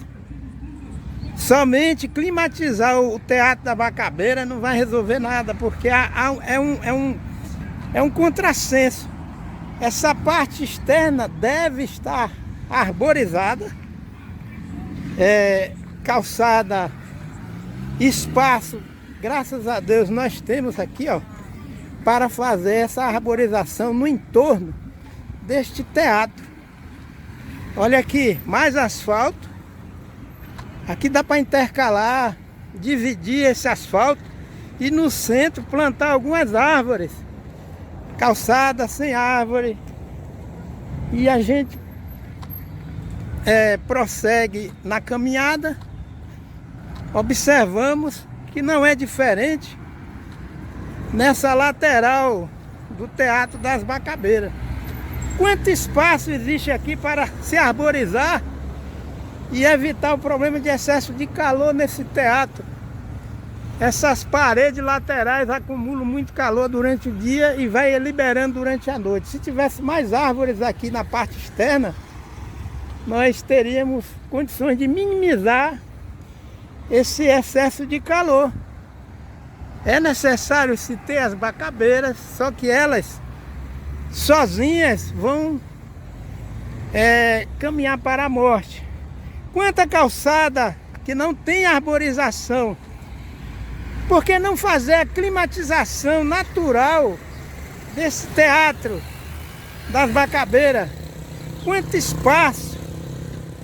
Somente climatizar o Teatro da Bacabeira não vai resolver nada, porque é um contrassenso. Essa parte externa deve estar arborizada, calçada, espaço. Graças a Deus nós temos aqui, ó, para fazer essa arborização no entorno deste teatro. Olha aqui, mais asfalto. Aqui dá para intercalar, dividir esse asfalto e no centro plantar algumas árvores. Calçada sem árvore. E a gente prossegue na caminhada. Observamos que não é diferente nessa lateral do Teatro das Bacabeiras. Quanto espaço existe aqui para se arborizar e evitar o problema de excesso de calor nesse teatro? Essas paredes laterais acumulam muito calor durante o dia e vai liberando durante a noite. Se tivesse mais árvores aqui na parte externa, nós teríamos condições de minimizar esse excesso de calor. É necessário se ter as bacabeiras, só que elas sozinhas vão caminhar para a morte. Quanta calçada que não tem arborização, por que não fazer a climatização natural desse teatro das Bacabeiras? Quanto espaço,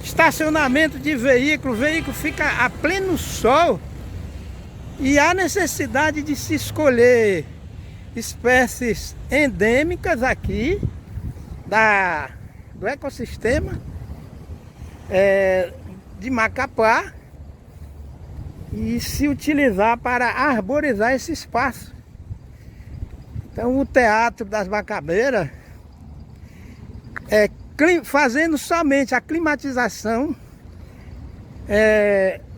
estacionamento de veículo, o veículo fica a pleno sol e há necessidade de se escolher espécies endêmicas aqui do ecossistema de Macapá e se utilizar para arborizar esse espaço. Então o Teatro das Bacabeiras, fazendo somente a climatização,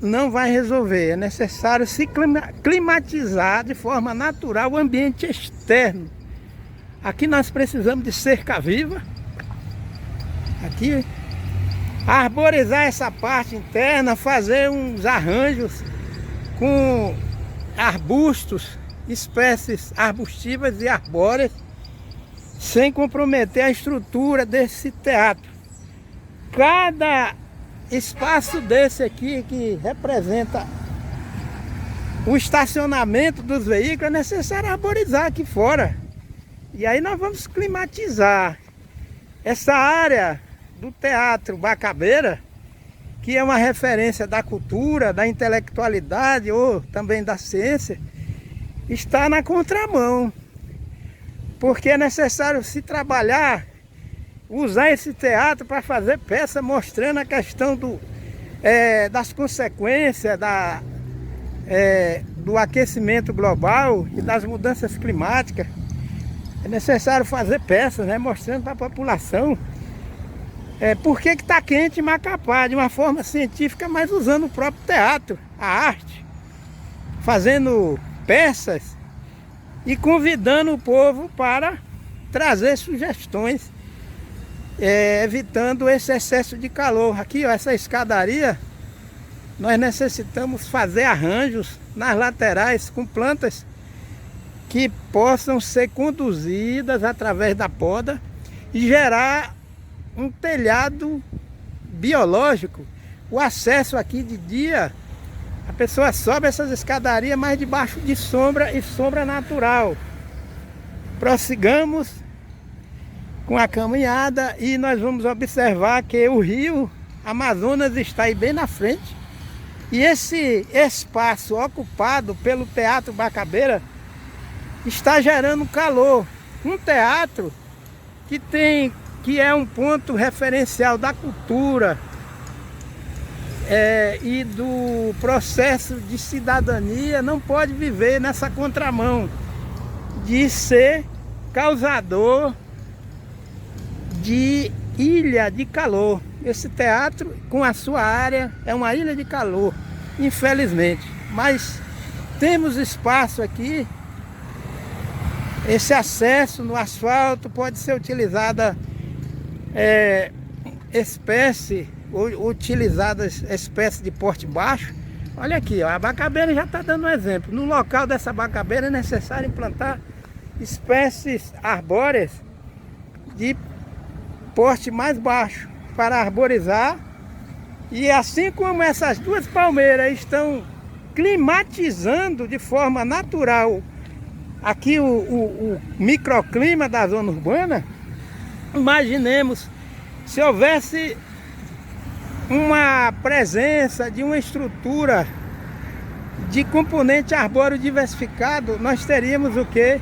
não vai resolver. É necessário se climatizar de forma natural o ambiente externo. Aqui nós precisamos de cerca viva. Aqui, arborizar essa parte interna, fazer uns arranjos com arbustos, espécies arbustivas e arbóreas, sem comprometer a estrutura desse teatro. Cada espaço desse aqui, que representa o estacionamento dos veículos, é necessário arborizar aqui fora. E aí nós vamos climatizar essa área do Teatro Bacabeira, que é uma referência da cultura, da intelectualidade ou também da ciência, está na contramão. Porque é necessário se trabalhar, usar esse teatro para fazer peça mostrando a questão das consequências do aquecimento global e das mudanças climáticas. É necessário fazer peças, né, mostrando para a população por que está quente em Macapá, de uma forma científica, mas usando o próprio teatro, a arte, fazendo peças e convidando o povo para trazer sugestões, evitando esse excesso de calor. Aqui, ó, essa escadaria, nós necessitamos fazer arranjos nas laterais com plantas que possam ser conduzidas através da poda e gerar um telhado biológico. O acesso aqui de dia, a pessoa sobe essas escadarias, mas debaixo de sombra e sombra natural. Prossigamos com a caminhada e nós vamos observar que o rio Amazonas está aí bem na frente. E esse espaço ocupado pelo Teatro Bacabeira está gerando calor. Um teatro que é um ponto referencial da cultura e do processo de cidadania, não pode viver nessa contramão de ser causador de ilha de calor. Esse teatro, com a sua área, é uma ilha de calor, infelizmente. Mas temos espaço aqui. Esse acesso no asfalto pode ser utilizada espécie de porte baixo. Olha aqui, ó, a Bacabeira já está dando um exemplo. No local dessa Bacabeira é necessário implantar espécies arbóreas de porte mais baixo para arborizar. E assim como essas duas palmeiras estão climatizando de forma natural aqui o microclima da zona urbana, imaginemos se houvesse uma presença de uma estrutura de componente arbóreo diversificado, nós teríamos o quê?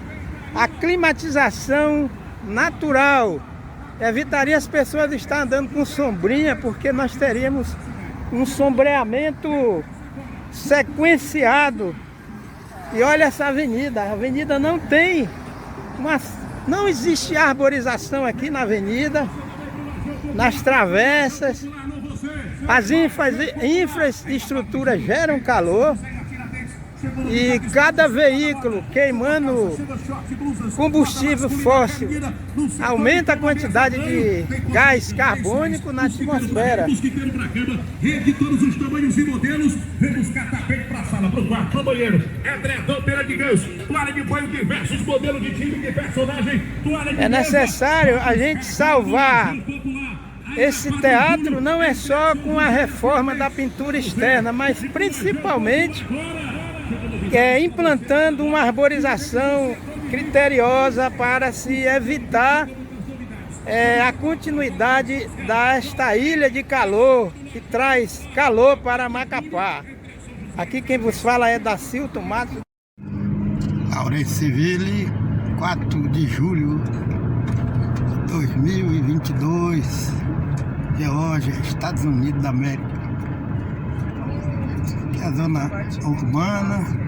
A climatização natural. Evitaria as pessoas estar andando com sombrinha, porque nós teríamos um sombreamento sequenciado. E olha essa avenida, a avenida não existe arborização aqui na avenida, nas travessas. As infraestruturas geram calor e cada veículo queimando combustível fóssil aumenta a quantidade de gás carbônico na atmosfera. De todos os tamanhos e modelos, vamos catapete para a sala, para o quarto, para o banheiro. Edredom, pela de ganso, toalha de banho, diversos modelos de time, de personagem, toalha de É necessário a gente salvar esse teatro, não é só com a reforma da pintura externa, mas principalmente implantando uma arborização criteriosa para se evitar a continuidade desta ilha de calor, que traz calor para Macapá. Aqui quem vos fala é Dacilton Matos. Auriciville, 4 de julho de 2022, Geórgia, Estados Unidos da América. Aqui é a zona urbana.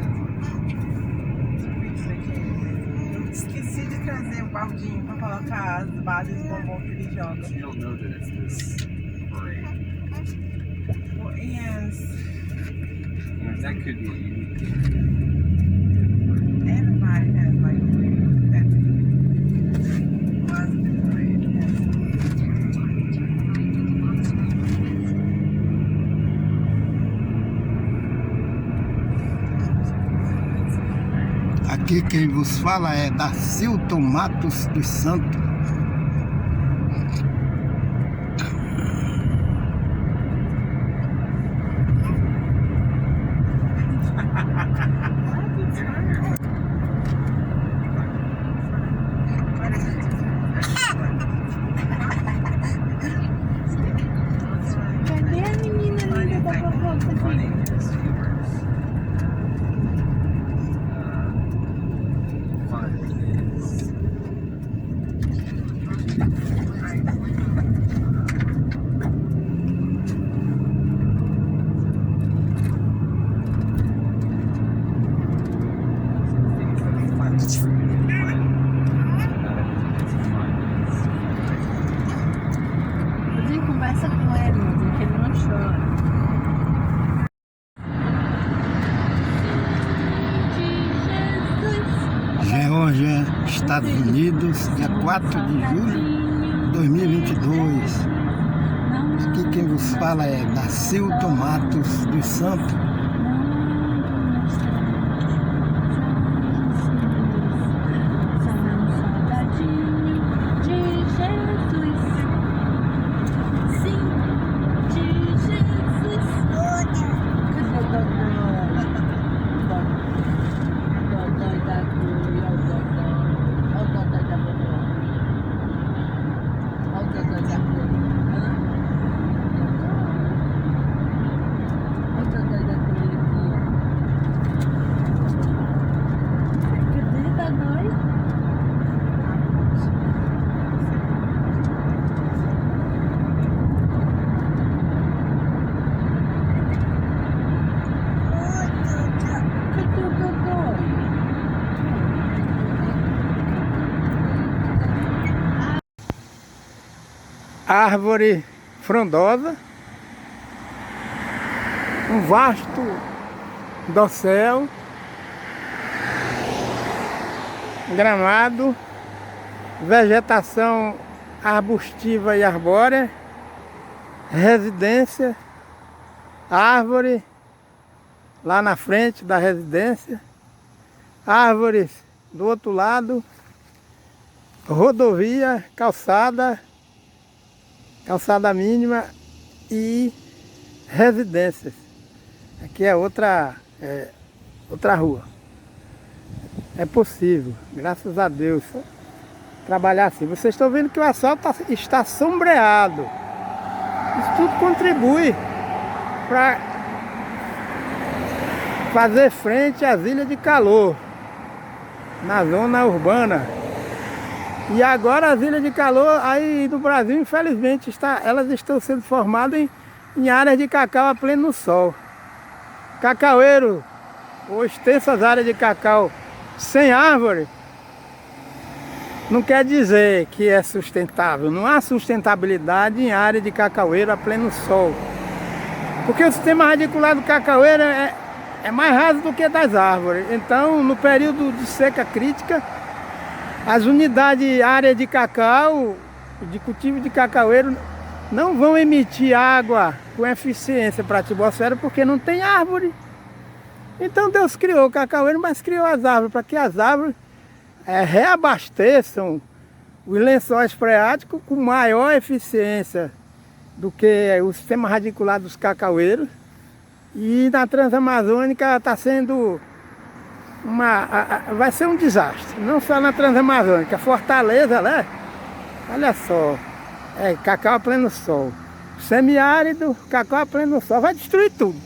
Esqueci de trazer o baldinho para colocar as bases de bombom que ele joga. That could be unique. Everybody has like that. Was Aqui quem vos fala é Dacilton Matos dos Santos. Cadê a menina linda da fofoca? Funny is humorous. Fun is things that we find true and fun. Not everything that's fun is Você conversa com ele, que ele não chora. Geórgia, Estados Unidos, dia 4 de julho de 2022. Aqui quem vos fala é Dacilton Matos dos Santos. Árvore frondosa, um vasto dossel, gramado, vegetação arbustiva e arbórea, residência, árvore lá na frente da residência, árvores do outro lado, rodovia, calçada mínima e residências. Aqui é outra rua. É possível, graças a Deus, trabalhar assim. Vocês estão vendo que o asfalto está sombreado. Isso tudo contribui para fazer frente às ilhas de calor na zona urbana. E agora as ilhas de calor aí do Brasil, infelizmente, elas estão sendo formadas em áreas de cacau a pleno sol. Cacaueiro, ou extensas áreas de cacau sem árvore, não quer dizer que é sustentável. Não há sustentabilidade em área de cacaueiro a pleno sol. Porque o sistema radicular do cacaueiro é mais raso do que das árvores. Então, no período de seca crítica, as unidades áreas de cacau, de cultivo de cacaueiro, não vão emitir água com eficiência para a atmosfera porque não tem árvore. Então Deus criou o cacaueiro, mas criou as árvores, para que as árvores reabasteçam os lençóis freáticos com maior eficiência do que o sistema radicular dos cacaueiros. E na Transamazônica está sendo vai ser um desastre, não só na Transamazônica, Fortaleza, né? Olha só, cacau a pleno sol, semiárido, cacau a pleno sol, vai destruir tudo,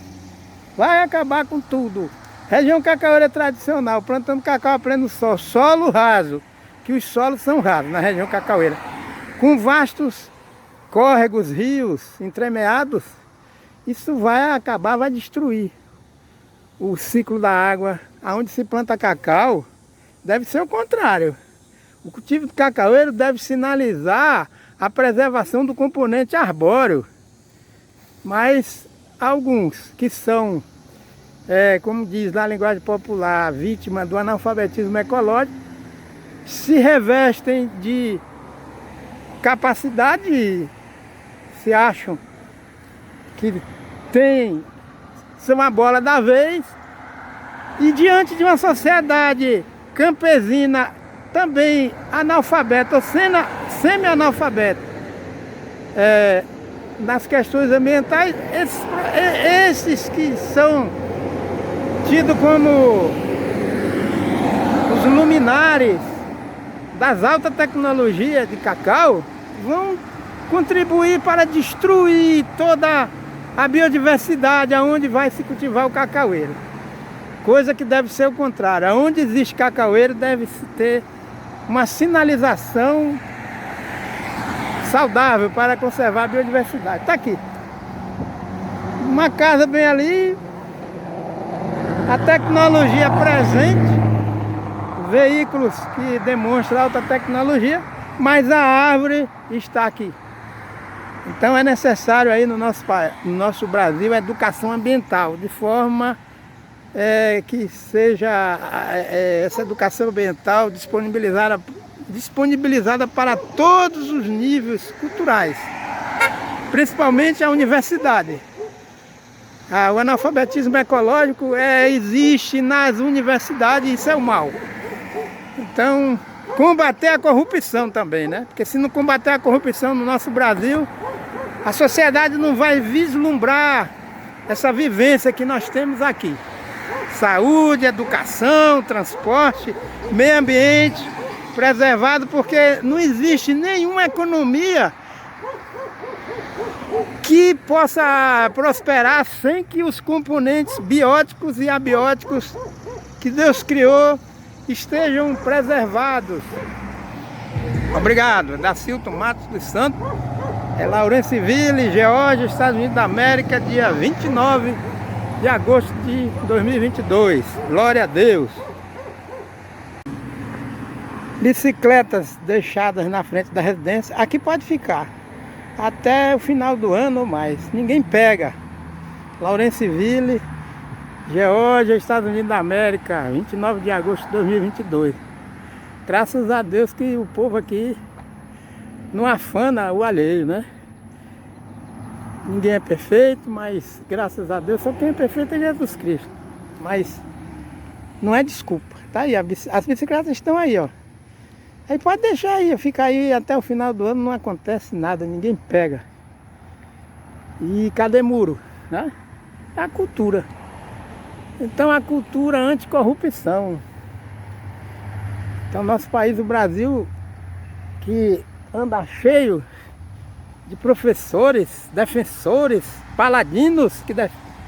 vai acabar com tudo. Região cacaueira tradicional, plantando cacau a pleno sol, solo raso, que os solos são rasos na região cacaueira, com vastos córregos, rios entremeados. Isso vai acabar, vai destruir o ciclo da água. Aonde se planta cacau, deve ser o contrário. O cultivo de cacaueiro deve sinalizar a preservação do componente arbóreo. Mas alguns que são, como diz na linguagem popular, vítima do analfabetismo ecológico, se revestem de capacidade, se acham que são a bola da vez, e diante de uma sociedade campesina também analfabeta ou semi-analfabeta nas questões ambientais, esses que são tidos como os luminares das altas tecnologias de cacau vão contribuir para destruir toda a biodiversidade aonde vai se cultivar o cacaueiro. Coisa que deve ser o contrário. Aonde existe cacaueiro deve-se ter uma sinalização saudável para conservar a biodiversidade. Está aqui. Uma casa bem ali, a tecnologia presente, veículos que demonstram alta tecnologia, mas a árvore está aqui. Então é necessário aí no nosso Brasil a educação ambiental, de forma que seja essa educação ambiental disponibilizada para todos os níveis culturais, principalmente a universidade. O analfabetismo ecológico existe nas universidades e isso é o mal. Então, combater a corrupção também, né? Porque se não combater a corrupção no nosso Brasil, a sociedade não vai vislumbrar essa vivência que nós temos aqui. Saúde, educação, transporte, meio ambiente preservado, porque não existe nenhuma economia que possa prosperar sem que os componentes bióticos e abióticos que Deus criou estejam preservados. Obrigado. Dacilton Matos dos Santos, Lawrenceville, Geórgia, Estados Unidos da América, dia 29 de agosto de 2022. Glória a Deus. Bicicletas deixadas na frente da residência, aqui pode ficar até o final do ano ou mais. Ninguém pega. Lawrenceville, Geórgia, Estados Unidos da América, 29 de agosto de 2022. Graças a Deus que o povo aqui não afana o alheio, né? Ninguém é perfeito, mas graças a Deus só quem é perfeito é Jesus Cristo. Mas não é desculpa. Tá aí, as bicicletas estão aí, ó. Aí pode deixar aí, fica aí até o final do ano, não acontece nada, ninguém pega. E cadê muro, né? É a cultura. Então a cultura anticorrupção. Então nosso país, o Brasil, que anda cheio de professores, defensores, paladinos que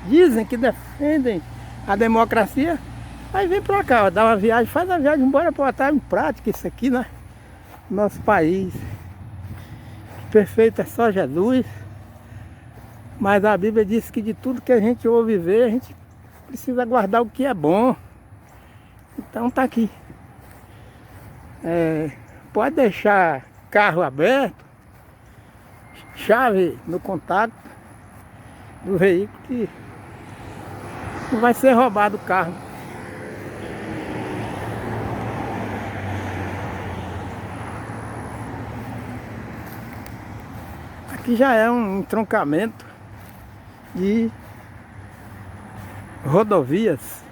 dizem que defendem a democracia, aí vem pra cá, ó, dá uma viagem, faz a viagem, bora botar em prática isso aqui, né? Nosso país. Perfeito é só Jesus. Mas a Bíblia diz que de tudo que a gente ouve ver, a gente precisa guardar o que é bom. Então tá aqui. Pode deixar carro aberto, chave no contato do veículo, que não vai ser roubado o carro. Aqui já é um entroncamento de rodovias.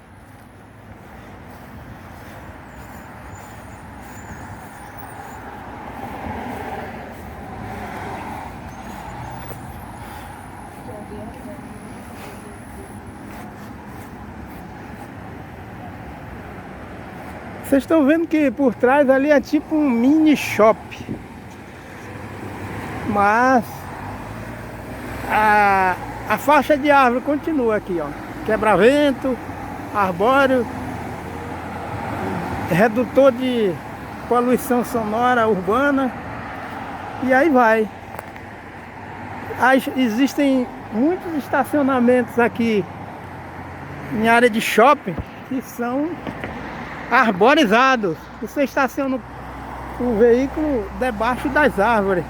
Vocês estão vendo que por trás ali é tipo um mini shopping. Mas a faixa de árvore continua aqui, ó. Quebra-vento, arbóreo, redutor de poluição sonora urbana. E aí vai. Existem muitos estacionamentos aqui em área de shopping que são arborizados. Você estaciona o veículo debaixo das árvores.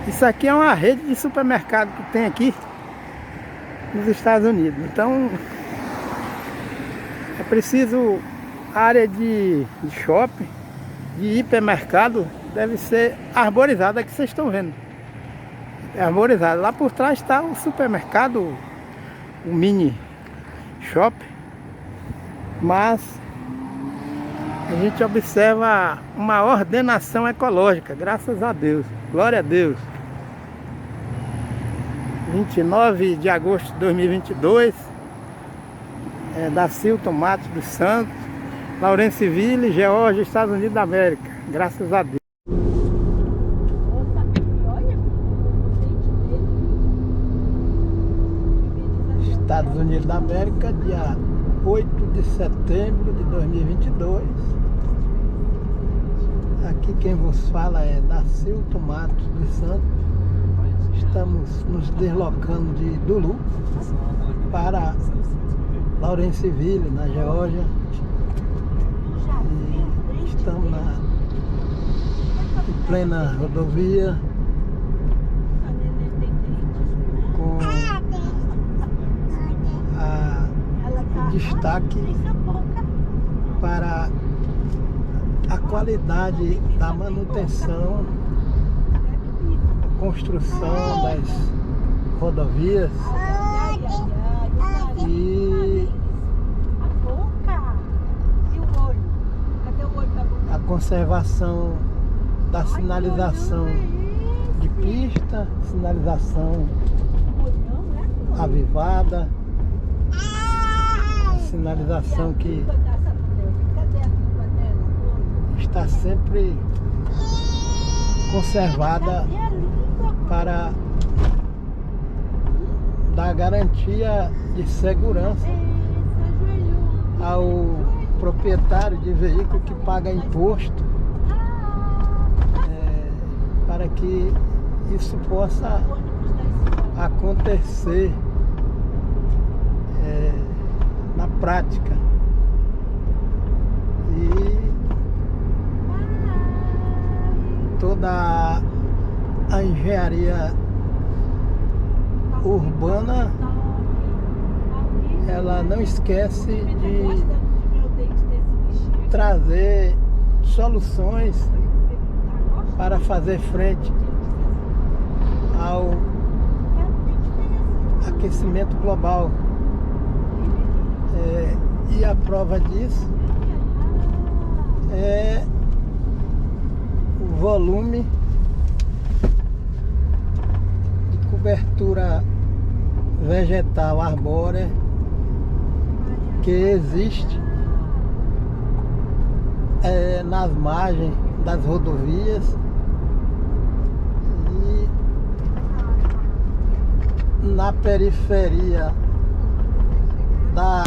Isso aqui é uma rede de supermercado que tem aqui. nos Estados Unidos. Então é preciso área de shopping, de hipermercado, deve ser arborizada, que vocês estão vendo. É arborizada. Lá por trás está o supermercado, o mini shopping, mas a gente observa uma ordenação ecológica, graças a Deus, glória a Deus. 29 de agosto de 2022, da Silton Matos dos Santos, Lawrenceville, Geórgia, Estados Unidos da América, graças a Deus. Estados Unidos da América, dia 8 de setembro de 2022. Aqui quem vos fala é da Silton Matos dos Santos. Estamos nos deslocando de Duluth para Lawrenceville, na Geórgia. E estamos em plena rodovia com destaque para a qualidade da manutenção, construção das rodovias e a conservação da sinalização de pista, sinalização avivada, sinalização que está sempre conservada para dar garantia de segurança ao proprietário de veículo que paga imposto, para que isso possa acontecer na prática. E toda a engenharia urbana, ela não esquece de trazer soluções para fazer frente ao aquecimento global. E a prova disso é o volume de cobertura vegetal arbórea que existe nas margens das rodovias e na periferia da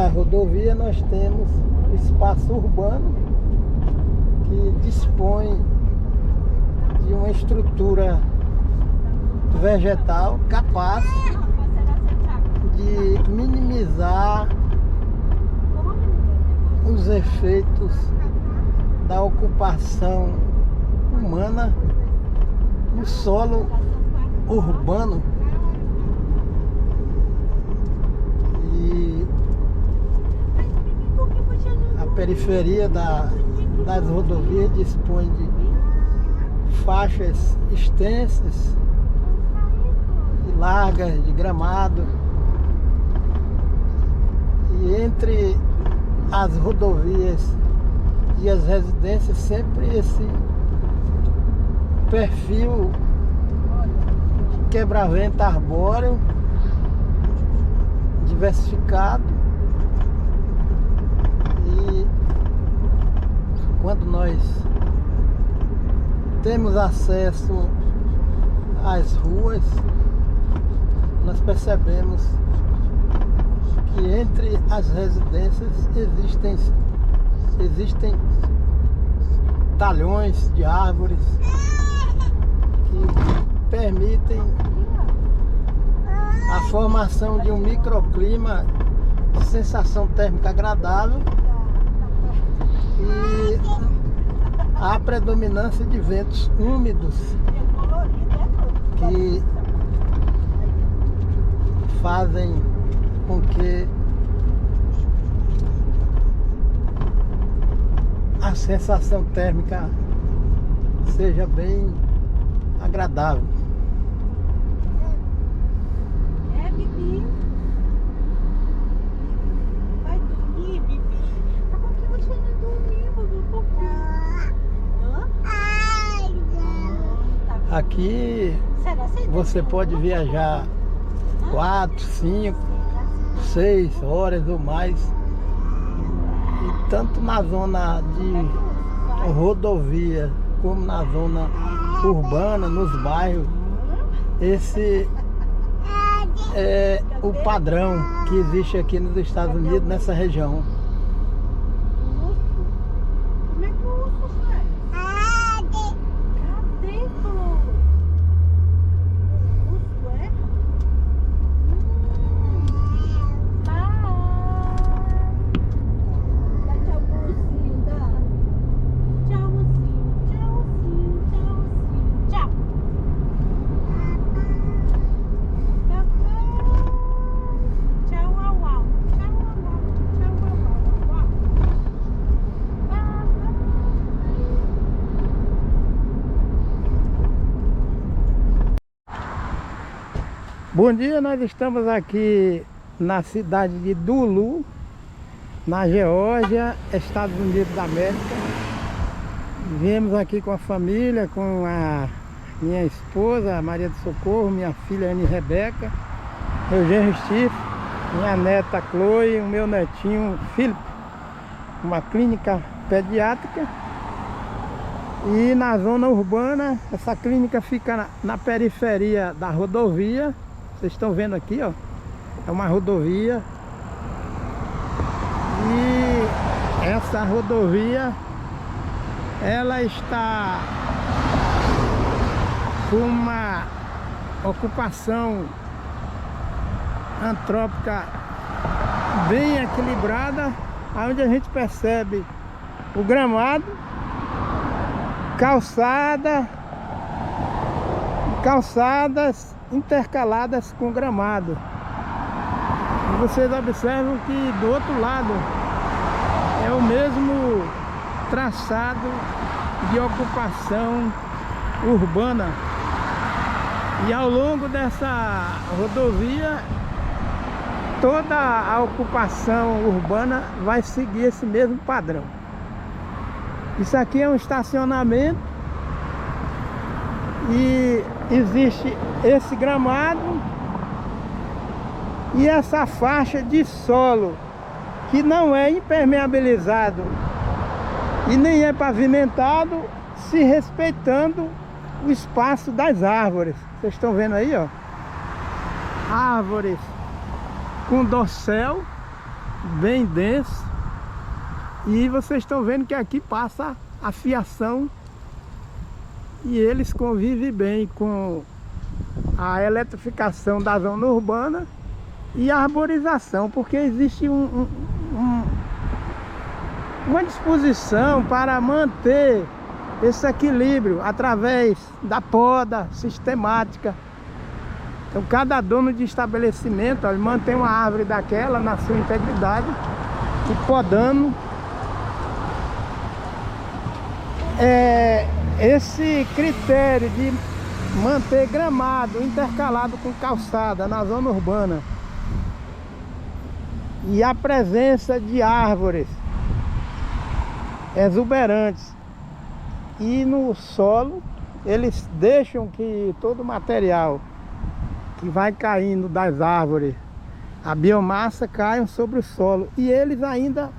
rodovia. Nós temos o espaço urbano que dispõe de uma estrutura vegetal capaz de minimizar os efeitos da ocupação humana no solo urbano. E a periferia das rodovias dispõe de faixas extensas e largas de gramado, e entre as rodovias e as residências sempre esse perfil de quebra-vento arbóreo diversificado. E quando nós temos acesso às ruas, nós percebemos que entre as residências existem talhões de árvores que permitem a formação de um microclima de sensação térmica agradável e a predominância de ventos úmidos que fazem com que a sensação térmica seja bem agradável. É, Bibi. Vai dormir, Bibi. Mas por que você não dormiu, Bibi? Por quê? Hã? Tá. Aqui Será que você pode viajar 4, 5, 6 horas ou mais. E tanto na zona de rodovia como na zona urbana, nos bairros, esse é o padrão que existe aqui nos Estados Unidos, nessa região. Como é que o urso faz? Cadê, Flor? O urso é? Dá tchau pro ursinho, dá. Tchau, ursinho. Tchau, ursinho. Tchau, ursinho. Tchau. Tchau, au, au. Tchau, au, au. Tchau, au, au, au. Bom dia, nós estamos aqui na cidade de Duluth, na Geórgia, Estados Unidos da América. Viemos aqui com a família, com a minha esposa, Maria do Socorro, minha filha Anne Rebeca, meu genro Steve, minha neta Chloe, o meu netinho Philip, uma clínica pediátrica. E na zona urbana, essa clínica fica na periferia da rodovia. Vocês estão vendo aqui, ó, é uma rodovia. E essa rodovia, ela está com uma ocupação antrópica bem equilibrada, onde a gente percebe o gramado, calçadas intercaladas com gramado. E vocês observam que do outro lado é o mesmo traçado de ocupação urbana. E ao longo dessa rodovia, toda a ocupação urbana vai seguir esse mesmo padrão. Isso aqui é um estacionamento e existe esse gramado e essa faixa de solo que não é impermeabilizado e nem é pavimentado, se respeitando o espaço das árvores. Vocês estão vendo aí, ó, árvores com dossel bem denso, e vocês estão vendo que aqui passa a fiação e eles convivem bem com a eletrificação da zona urbana e a arborização, porque existe uma disposição para manter esse equilíbrio através da poda sistemática. Então cada dono de estabelecimento, ele mantém uma árvore daquela na sua integridade e podando. Esse critério de manter gramado intercalado com calçada na zona urbana e a presença de árvores exuberantes e no solo, eles deixam que todo o material que vai caindo das árvores, a biomassa, caiam sobre o solo, e eles ainda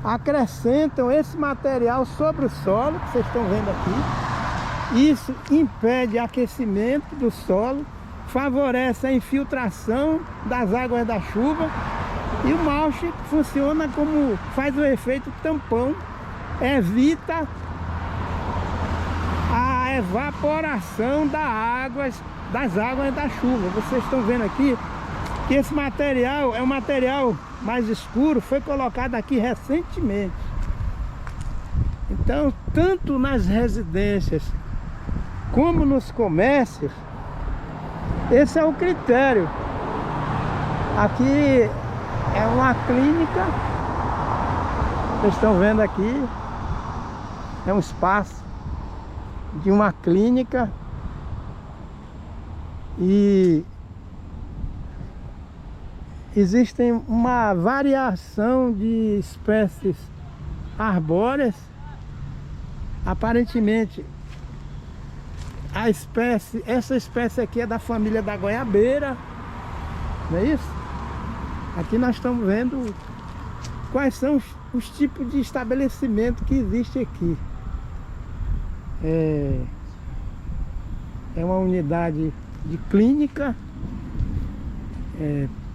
acrescentam esse material sobre o solo, que vocês estão vendo aqui. Isso impede aquecimento do solo, favorece a infiltração das águas da chuva, e o mulch funciona como, faz o efeito tampão, evita a evaporação das águas da chuva. Vocês estão vendo aqui que esse material é um material mais escuro, foi colocado aqui recentemente. Então, tanto nas residências como nos comércios, esse é o critério Aqui é uma clínica. Vocês estão vendo aqui. É um espaço de uma clínica. E existem uma variação de espécies arbóreas. Aparentemente essa espécie aqui é da família da goiabeira, não é isso? Aqui nós estamos vendo quais são os tipos de estabelecimento que existe aqui. É uma unidade de clínica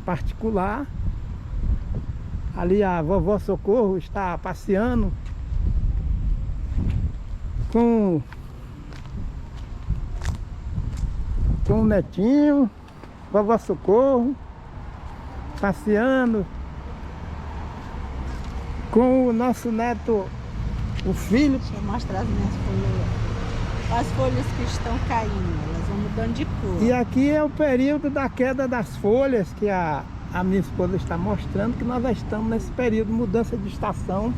particular. Ali a vovó Socorro está passeando com o netinho. Vovó Socorro passeando com o nosso neto, o filho. Deixa eu mostrar as minhas folhas. As folhas que estão caindo, elas vão mudando de cor. E aqui é o período da queda das folhas, que a minha esposa está mostrando, que nós já estamos nesse período de mudança de estação.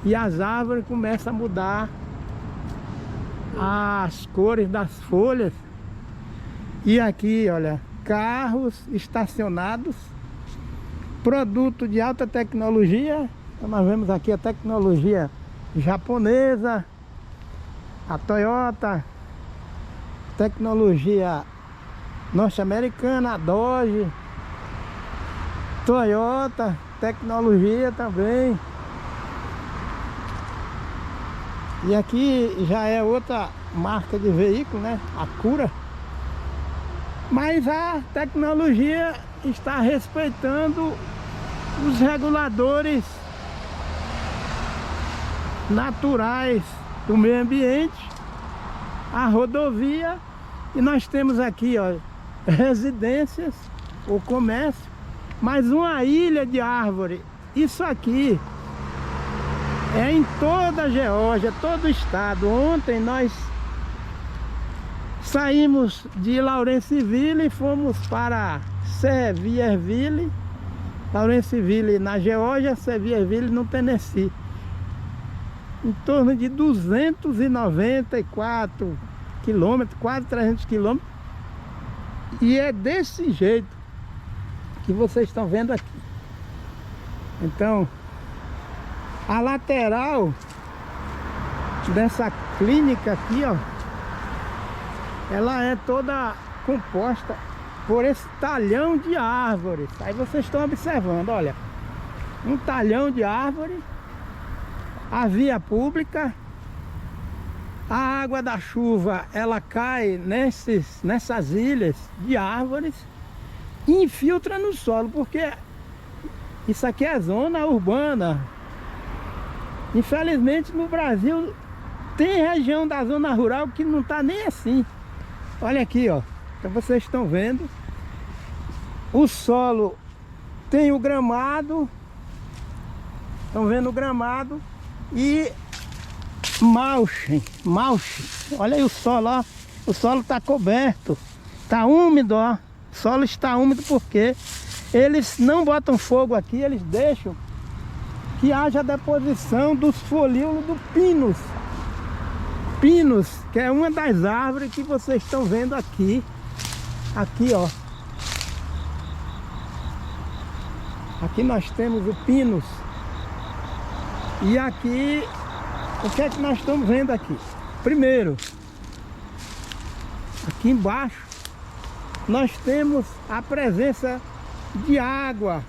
E as árvores começam a mudar as cores das folhas. E aqui, olha, carros estacionados, produto de alta tecnologia. Então nós vemos aqui a tecnologia japonesa, a Toyota, tecnologia norte-americana, a Dodge, Toyota, tecnologia também. E aqui já é outra marca de veículo, né? A Cura. Mas a tecnologia está respeitando os reguladores naturais do meio ambiente, a rodovia. E nós temos aqui, ó, residências, o comércio, mais uma ilha de árvore. Isso aqui é em toda a Geórgia, todo o estado. Ontem nós saímos de Lawrenceville e fomos para Sevierville. Lawrenceville na Geórgia, Sevierville no Tennessee. Em torno de 294 quilômetros, quase 300 quilômetros. E é desse jeito que vocês estão vendo aqui. Então, a lateral dessa clínica aqui, ó, ela é toda composta por esse talhão de árvores. Aí vocês estão observando, olha, um talhão de árvore, a via pública, a água da chuva, ela cai nessas ilhas de árvores e infiltra no solo, porque isso aqui é zona urbana. Infelizmente no Brasil tem região da zona rural que não está nem assim. Olha aqui, ó. Então vocês estão vendo. O solo tem o gramado. Estão vendo o gramado. E mulch. Olha aí o solo, ó. O solo está coberto. Está úmido, ó. O solo está úmido porque eles não botam fogo aqui. Eles deixam que haja deposição dos folíolos do pinus. Pinus, que é uma das árvores que vocês estão vendo aqui. Aqui, ó. Aqui nós temos o pinus. E aqui, o que é que nós estamos vendo aqui? Primeiro, aqui embaixo, nós temos a presença de água.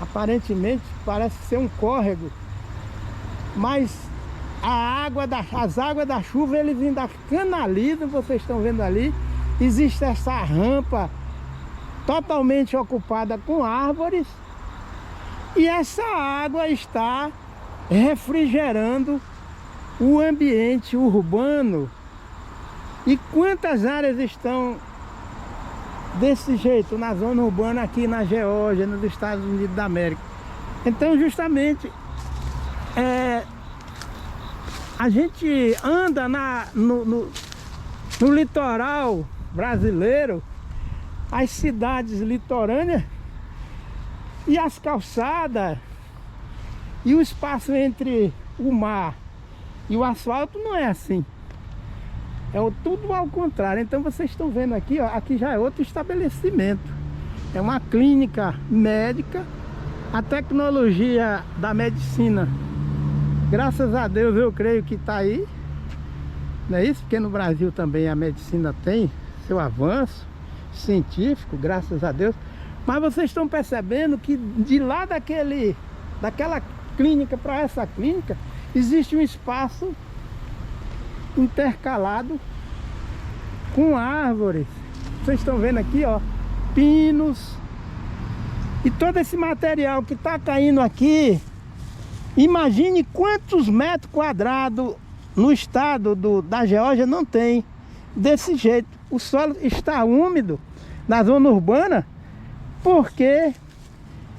Aparentemente parece ser um córrego, mas as águas da chuva eles ainda canalizam. Vocês estão vendo ali, existe essa rampa totalmente ocupada com árvores, e essa água está refrigerando o ambiente urbano. E quantas áreas estão desse jeito na zona urbana aqui na Geórgia, nos Estados Unidos da América? Então justamente a gente anda no litoral brasileiro as cidades litorâneas e as calçadas e o espaço entre o mar e o asfalto não é assim. Tudo ao contrário. Então vocês estão vendo aqui, ó, aqui já é outro estabelecimento. É uma clínica médica. A tecnologia da medicina, graças a Deus, eu creio que está aí. Não é isso? Porque no Brasil também a medicina tem seu avanço científico, graças a Deus. Mas vocês estão percebendo que de lá daquela clínica para essa clínica, existe um espaço intercalado com árvores. Vocês estão vendo aqui, ó, pinos. E todo esse material que está caindo aqui, imagine quantos metros quadrados no estado da Geórgia não tem desse jeito. O solo está úmido na zona urbana porque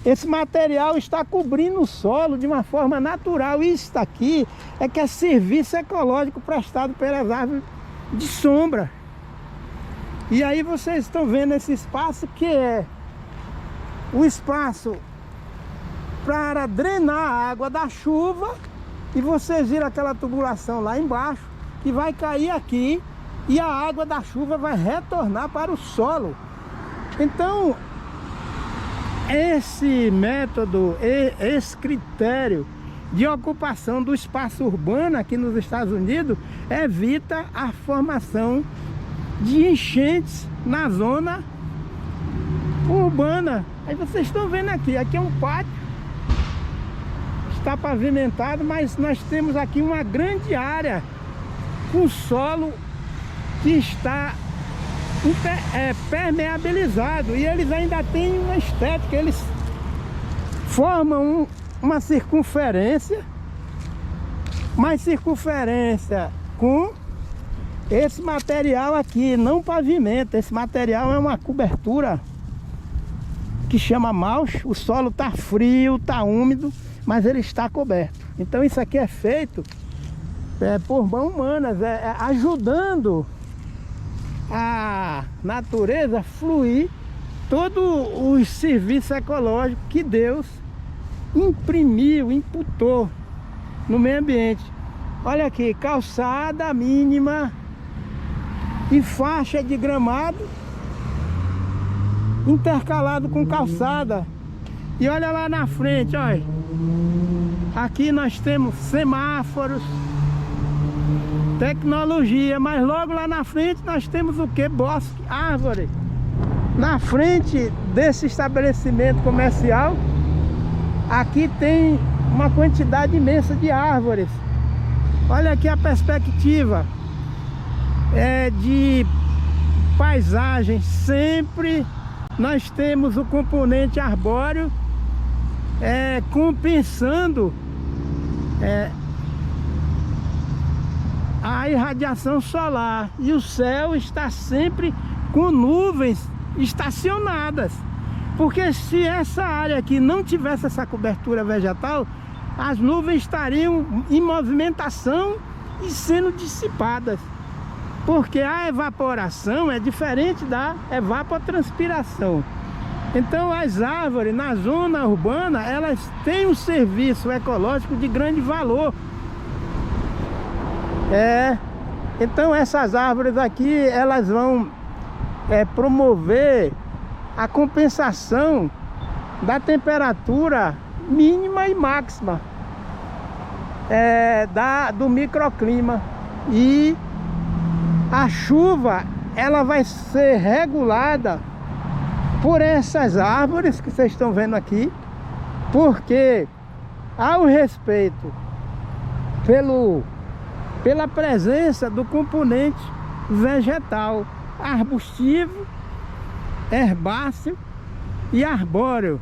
esse material está cobrindo o solo de uma forma natural. Isso aqui é que é serviço ecológico prestado pelas árvores de sombra. E aí vocês estão vendo esse espaço que é o espaço para drenar a água da chuva. E vocês viram aquela tubulação lá embaixo que vai cair aqui e a água da chuva vai retornar para o solo. Então esse método, esse critério de ocupação do espaço urbano aqui nos Estados Unidos evita a formação de enchentes na zona urbana. Aí vocês estão vendo aqui é um pátio, está pavimentado, mas nós temos aqui uma grande área com solo que está permeabilizado, e eles ainda têm uma estética. Eles formam uma circunferência, mais circunferência com esse material aqui, não pavimento. Esse material é uma cobertura que chama mulch. O solo está frio, está úmido, mas ele está coberto. Então isso aqui é feito por mãos humanas, ajudando a natureza a fluir todo o serviço ecológico que Deus imprimiu, imputou no meio ambiente. Olha aqui, calçada mínima e faixa de gramado intercalado com calçada. E olha lá na frente, olha. Aqui nós temos semáforos, tecnologia, mas logo lá na frente nós temos o que? Bosque, árvore. Na frente desse estabelecimento comercial, aqui tem uma quantidade imensa de árvores. Olha aqui a perspectiva de paisagem. Sempre nós temos o componente arbóreo compensando a irradiação solar, e o céu está sempre com nuvens estacionadas, porque se essa área aqui não tivesse essa cobertura vegetal, as nuvens estariam em movimentação e sendo dissipadas, porque a evaporação é diferente da evapotranspiração. Então as árvores na zona urbana, elas têm um serviço ecológico de grande valor. Então essas árvores aqui, elas vão promover a compensação da temperatura mínima e máxima do microclima. E a chuva, ela vai ser regulada por essas árvores que vocês estão vendo aqui, porque ao respeito pela presença do componente vegetal, arbustivo, herbáceo e arbóreo.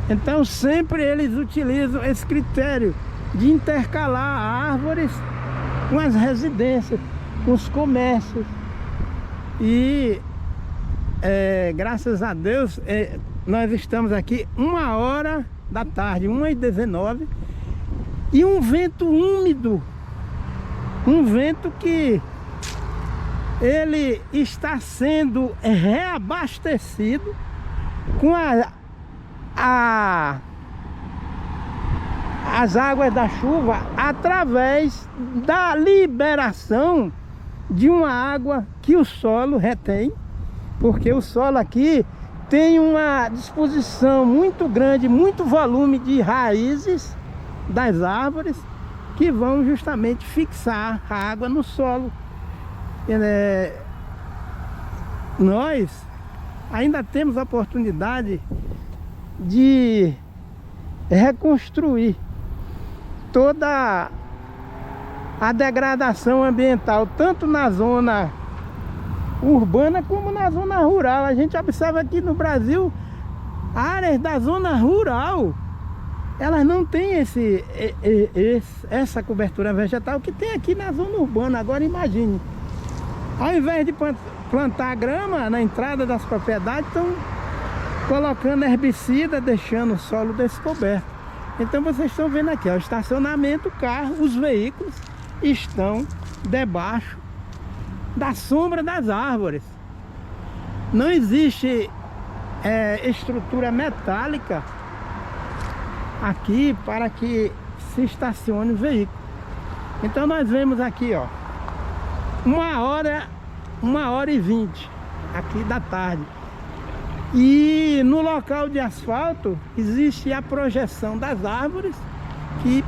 Então sempre eles utilizam esse critério de intercalar árvores com as residências, com os comércios. E graças a Deus nós estamos aqui 1h da tarde, 1h19, e um vento úmido, um vento que ele está sendo reabastecido com as águas da chuva através da liberação de uma água que o solo retém, porque o solo aqui tem uma disposição muito grande, muito volume de raízes das árvores que vão justamente fixar a água no solo. Nós ainda temos a oportunidade de reconstruir toda a degradação ambiental, tanto na zona urbana como na zona rural. A gente observa aqui no Brasil, áreas da zona rural, elas não têm essa cobertura vegetal que tem aqui na zona urbana. Agora imagine, ao invés de plantar grama na entrada das propriedades, estão colocando herbicida, deixando o solo descoberto. Então vocês estão vendo aqui, ó, o estacionamento, o carro, os veículos estão debaixo da sombra das árvores. Não existe estrutura metálica aqui para que se estacione o veículo. Então nós vemos aqui, ó, 1h20 aqui da tarde. E no local de asfalto existe a projeção das árvores que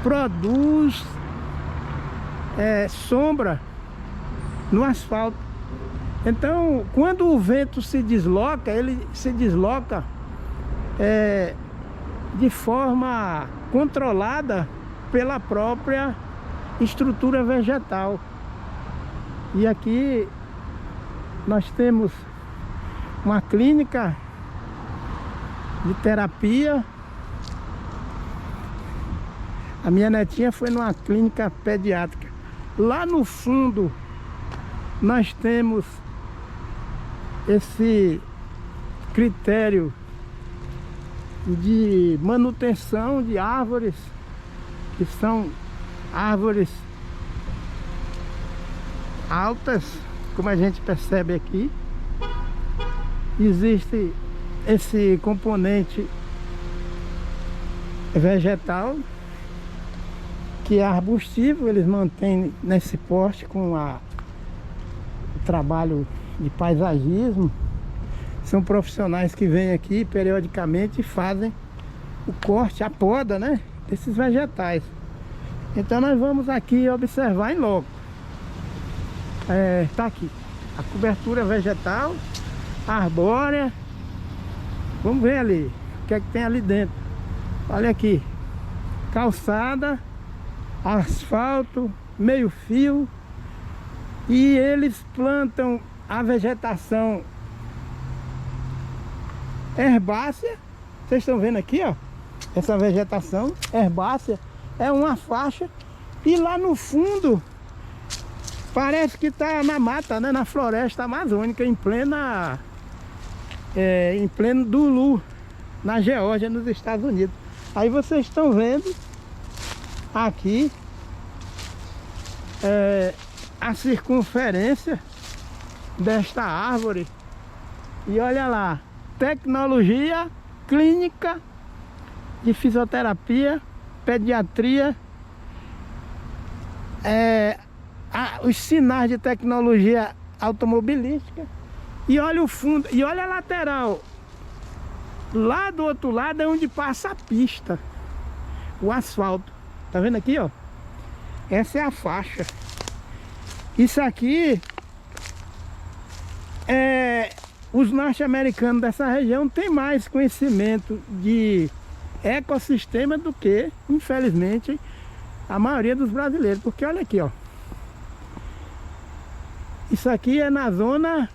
produz sombra no asfalto. Então, quando o vento se desloca, ele se desloca de forma controlada pela própria estrutura vegetal. E aqui nós temos uma clínica de terapia. A minha netinha foi numa clínica pediátrica. Lá no fundo nós temos esse critério de manutenção de árvores, que são árvores altas, como a gente percebe aqui. Existe esse componente vegetal que é arbustível, eles mantêm nesse poste com o trabalho de paisagismo. São profissionais que vêm aqui periodicamente e fazem o corte, a poda, né, desses vegetais. Então nós vamos aqui observar em loco. Tá aqui a cobertura vegetal arbórea. Vamos ver ali o que é que tem ali dentro. Olha aqui, calçada, asfalto, meio fio. E eles plantam a vegetação herbácea. Vocês estão vendo aqui, ó, essa vegetação herbácea é uma faixa. E lá no fundo parece que está na mata, né, na floresta amazônica, em pleno Dulu, na Geórgia, nos Estados Unidos. Aí vocês estão vendo aqui a circunferência desta árvore. E olha lá, tecnologia clínica de fisioterapia, pediatria, os sinais de tecnologia automobilística. E olha o fundo, e olha a lateral. Lá do outro lado é onde passa a pista, o asfalto. Tá vendo aqui, ó? Essa é a faixa. Isso aqui os norte-americanos dessa região têm mais conhecimento de ecossistema do que, infelizmente, a maioria dos brasileiros. Porque olha aqui, ó, isso aqui é na zona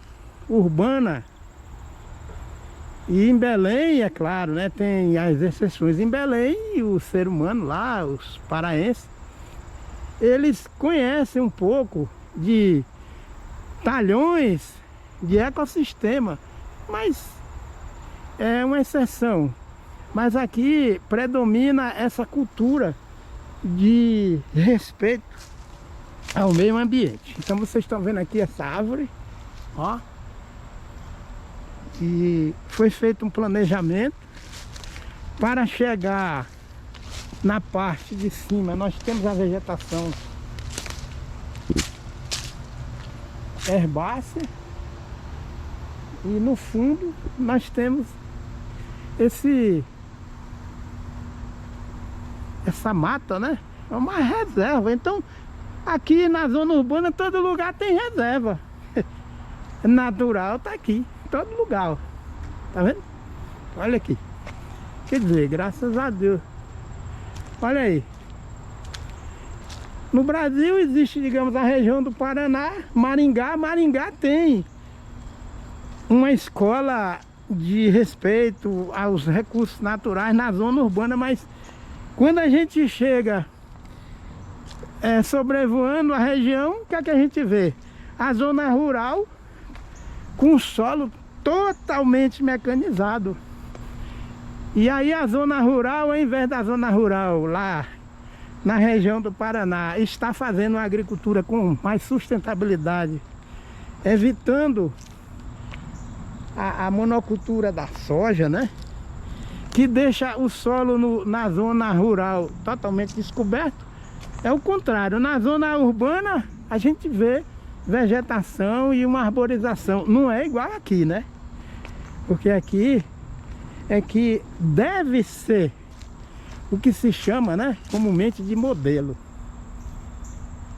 urbana. E em Belém, é claro, né, tem as exceções. Em Belém, o ser humano lá, os paraenses, eles conhecem um pouco de talhões de ecossistema, mas é uma exceção. Mas aqui predomina essa cultura de respeito ao meio ambiente. Então vocês estão vendo aqui essa árvore, ó. E foi feito um planejamento para chegar na parte de cima. Nós temos a vegetação herbácea e no fundo nós temos essa mata, né? É uma reserva. Então aqui na zona urbana todo lugar tem reserva. Natural tá aqui, em todo lugar, ó. Tá vendo? Olha aqui. Quer dizer, graças a Deus. Olha aí. No Brasil existe, digamos, a região do Paraná, Maringá. Maringá tem uma escola de respeito aos recursos naturais na zona urbana, mas quando a gente chega sobrevoando a região, o que é que a gente vê? A zona rural com solo totalmente mecanizado. E aí a zona rural, ao invés da zona rural lá na região do Paraná, está fazendo uma agricultura com mais sustentabilidade, evitando a monocultura da soja, né? Que deixa o solo na zona rural totalmente descoberto. É o contrário, na zona urbana a gente vê vegetação e uma arborização. Não é igual aqui, né? Porque aqui é que deve ser o que se chama, né, comumente de modelo.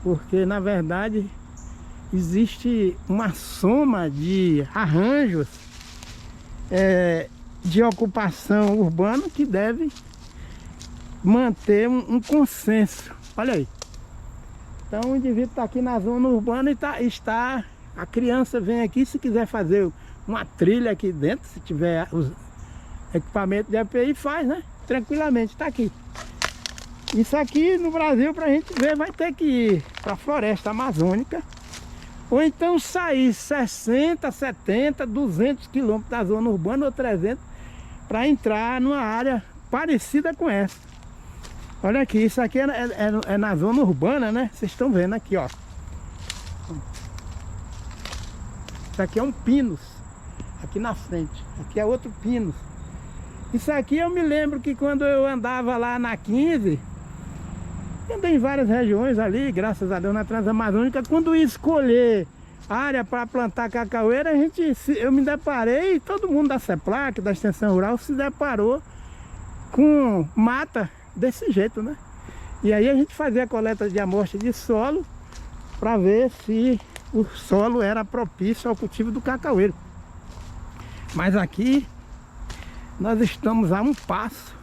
Porque na verdade existe uma soma de arranjos de ocupação urbana que deve manter um consenso. Olha aí. Então o indivíduo está aqui na zona urbana e está a criança vem aqui, se quiser fazer uma trilha aqui dentro, se tiver os equipamentos de API, faz, né? Tranquilamente, está aqui. Isso aqui no Brasil, para a gente ver, vai ter que ir para a floresta amazônica, ou então sair 60, 70, 200 quilômetros da zona urbana ou 300 para entrar numa área parecida com essa. Olha aqui, isso aqui é na zona urbana, né? Vocês estão vendo aqui, ó. Isso aqui é um pinus, aqui na frente. Aqui é outro pinus. Isso aqui eu me lembro que quando eu andava lá na 15, andei em várias regiões ali, graças a Deus, na Transamazônica. Quando ia escolher área para plantar cacaueira, eu me deparei, todo mundo da CEPLAC, da Extensão Rural, se deparou com mata desse jeito, né? E aí a gente fazia a coleta de amostra de solo para ver se o solo era propício ao cultivo do cacaueiro. Mas aqui nós estamos a um passo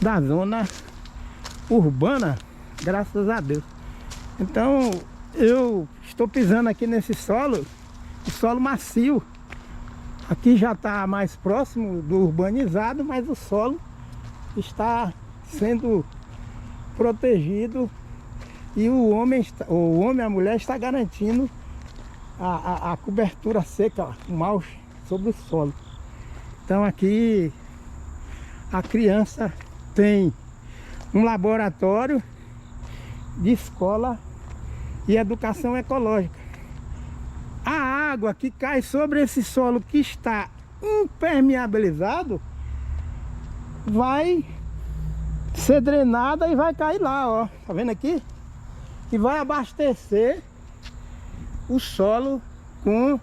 da zona urbana, graças a Deus. Então eu estou pisando aqui nesse solo, o solo macio. Aqui já está mais próximo do urbanizado, mas o solo está sendo protegido e o homem, a mulher está garantindo a cobertura seca, o mulch sobre o solo. Então aqui a criança tem um laboratório de escola e educação ecológica. A água que cai sobre esse solo que está impermeabilizado vai ser drenada e vai cair lá, ó. Tá vendo aqui? E vai abastecer o solo com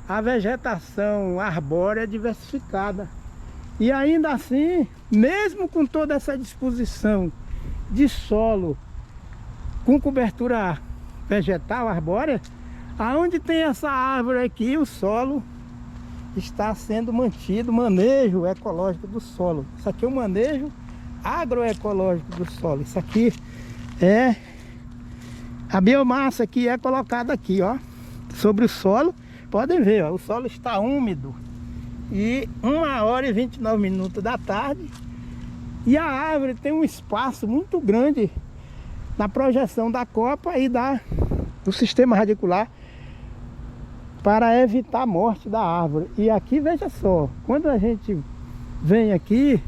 a vegetação arbórea diversificada. E ainda assim, mesmo com toda essa disposição de solo com cobertura vegetal arbórea, aonde tem essa árvore aqui, o solo está sendo mantido, manejo ecológico do solo. Isso aqui é o manejo agroecológico do solo. Isso aqui é a biomassa que é colocada aqui, ó, sobre o solo. Podem ver, ó, o solo está úmido e 1h29 da tarde, e a árvore tem um espaço muito grande na projeção da copa e do sistema radicular para evitar a morte da árvore. E aqui, veja só, quando a gente vem aqui,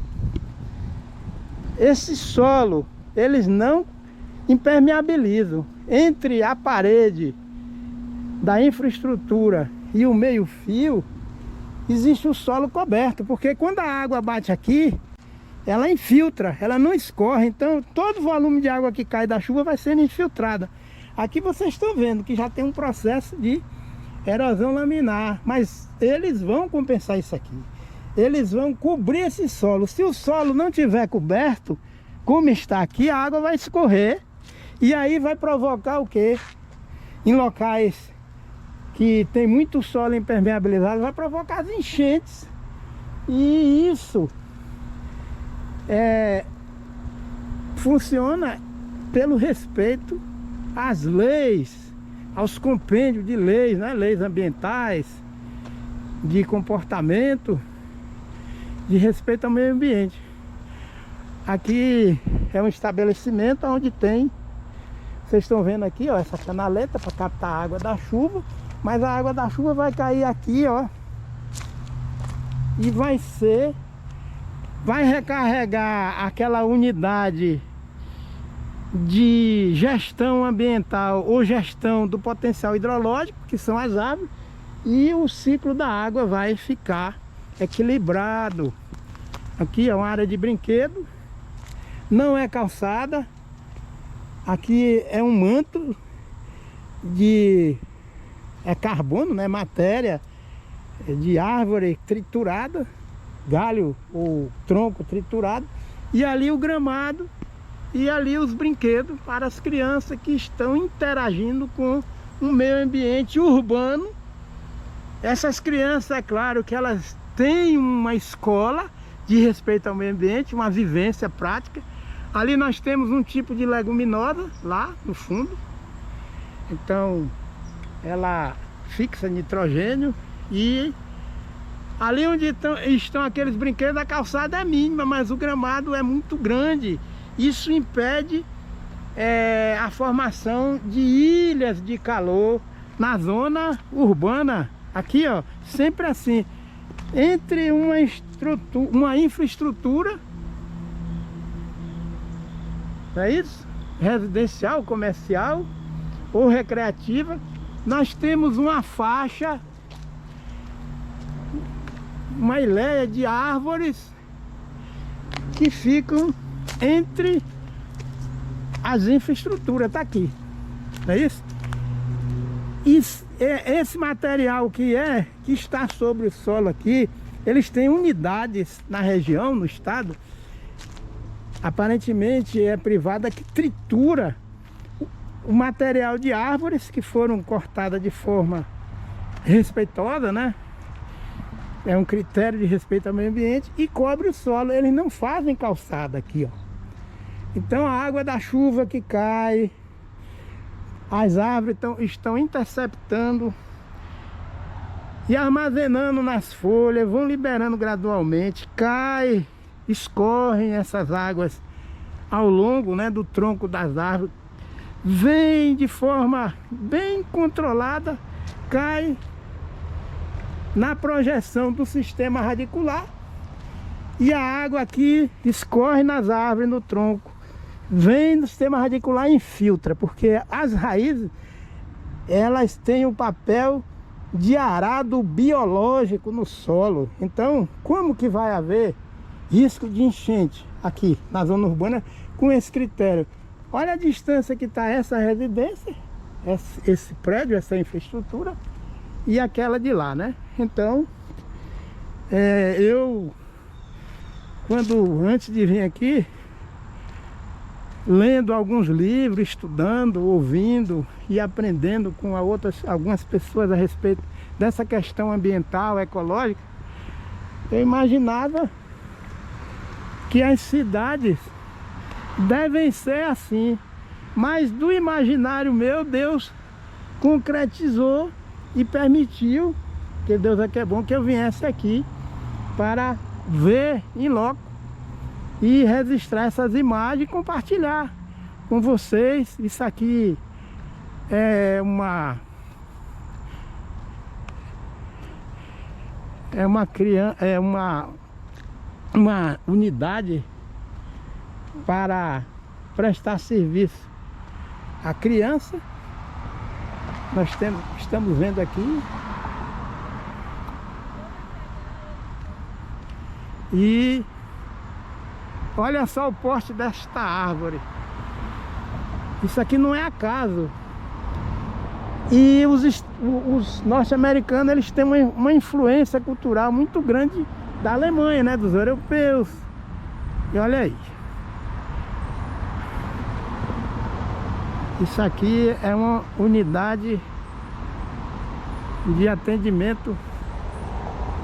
esse solo eles não impermeabilizam, entre a parede da infraestrutura e o meio-fio, existe o solo coberto, porque quando a água bate aqui, ela infiltra, ela não escorre, então todo o volume de água que cai da chuva vai sendo infiltrada. Aqui vocês estão vendo que já tem um processo de erosão laminar, mas eles vão compensar isso aqui. Eles vão cobrir esse solo. Se o solo não tiver coberto, como está aqui, a água vai escorrer e aí vai provocar o quê? Em locais que tem muito solo impermeabilizado, vai provocar as enchentes. E isso funciona pelo respeito às leis, aos compêndios de leis, né? Leis ambientais, de comportamento, de respeito ao meio ambiente. Aqui é um estabelecimento onde tem, vocês estão vendo aqui, ó, essa canaleta para captar a água da chuva, mas a água da chuva vai cair aqui, ó, e vai recarregar aquela unidade de gestão ambiental ou gestão do potencial hidrológico, que são as árvores, e o ciclo da água vai ficar equilibrado. Aqui é uma área de brinquedo, não é calçada, aqui é um manto de carbono, né, matéria de árvore triturada, galho ou tronco triturado, e ali o gramado e ali os brinquedos para as crianças que estão interagindo com o meio ambiente urbano. Essas crianças, é claro que elas têm uma escola de respeito ao meio ambiente, uma vivência prática. Ali nós temos um tipo de leguminosa lá no fundo, então ela fixa nitrogênio. E ali onde estão aqueles brinquedos, a calçada é mínima, mas o gramado é muito grande. Isso impede a formação de ilhas de calor na zona urbana. Aqui, ó, sempre assim, entre uma infraestrutura, é isso? Residencial, comercial ou recreativa, nós temos uma faixa, uma ilha de árvores que ficam entre as infraestruturas. Tá aqui, não é isso? Esse material que está sobre o solo aqui, eles têm unidades na região, no estado, aparentemente é privada, que tritura o material de árvores que foram cortadas de forma respeitosa, né? É um critério de respeito ao meio ambiente, e cobre o solo. Eles não fazem calçada aqui, ó. Então a água da chuva que cai, as árvores estão interceptando e armazenando nas folhas, vão liberando gradualmente, cai, escorrem essas águas ao longo, né, do tronco das árvores, vem de forma bem controlada, cai na projeção do sistema radicular, e a água aqui escorre nas árvores, no tronco, vem do sistema radicular e infiltra, porque as raízes, elas têm o papel de arado biológico no solo. Então, como que vai haver risco de enchente aqui na zona urbana com esse critério? Olha a distância que está essa residência, esse prédio, essa infraestrutura, e aquela de lá, né? Então, antes de vir aqui, lendo alguns livros, estudando, ouvindo e aprendendo com algumas pessoas a respeito dessa questão ambiental, ecológica, eu imaginava que as cidades devem ser assim, mas do imaginário meu, Deus concretizou e permitiu, que Deus é que é bom, que eu viesse aqui para ver em loco e registrar essas imagens e compartilhar com vocês. Isso aqui é uma unidade para prestar serviço a criança. Nós estamos vendo aqui. E olha só o porte desta árvore. Isso aqui não é acaso. E os norte-americanos, eles têm uma influência cultural muito grande da Alemanha, né? Dos europeus. E olha aí. Isso aqui é uma unidade de atendimento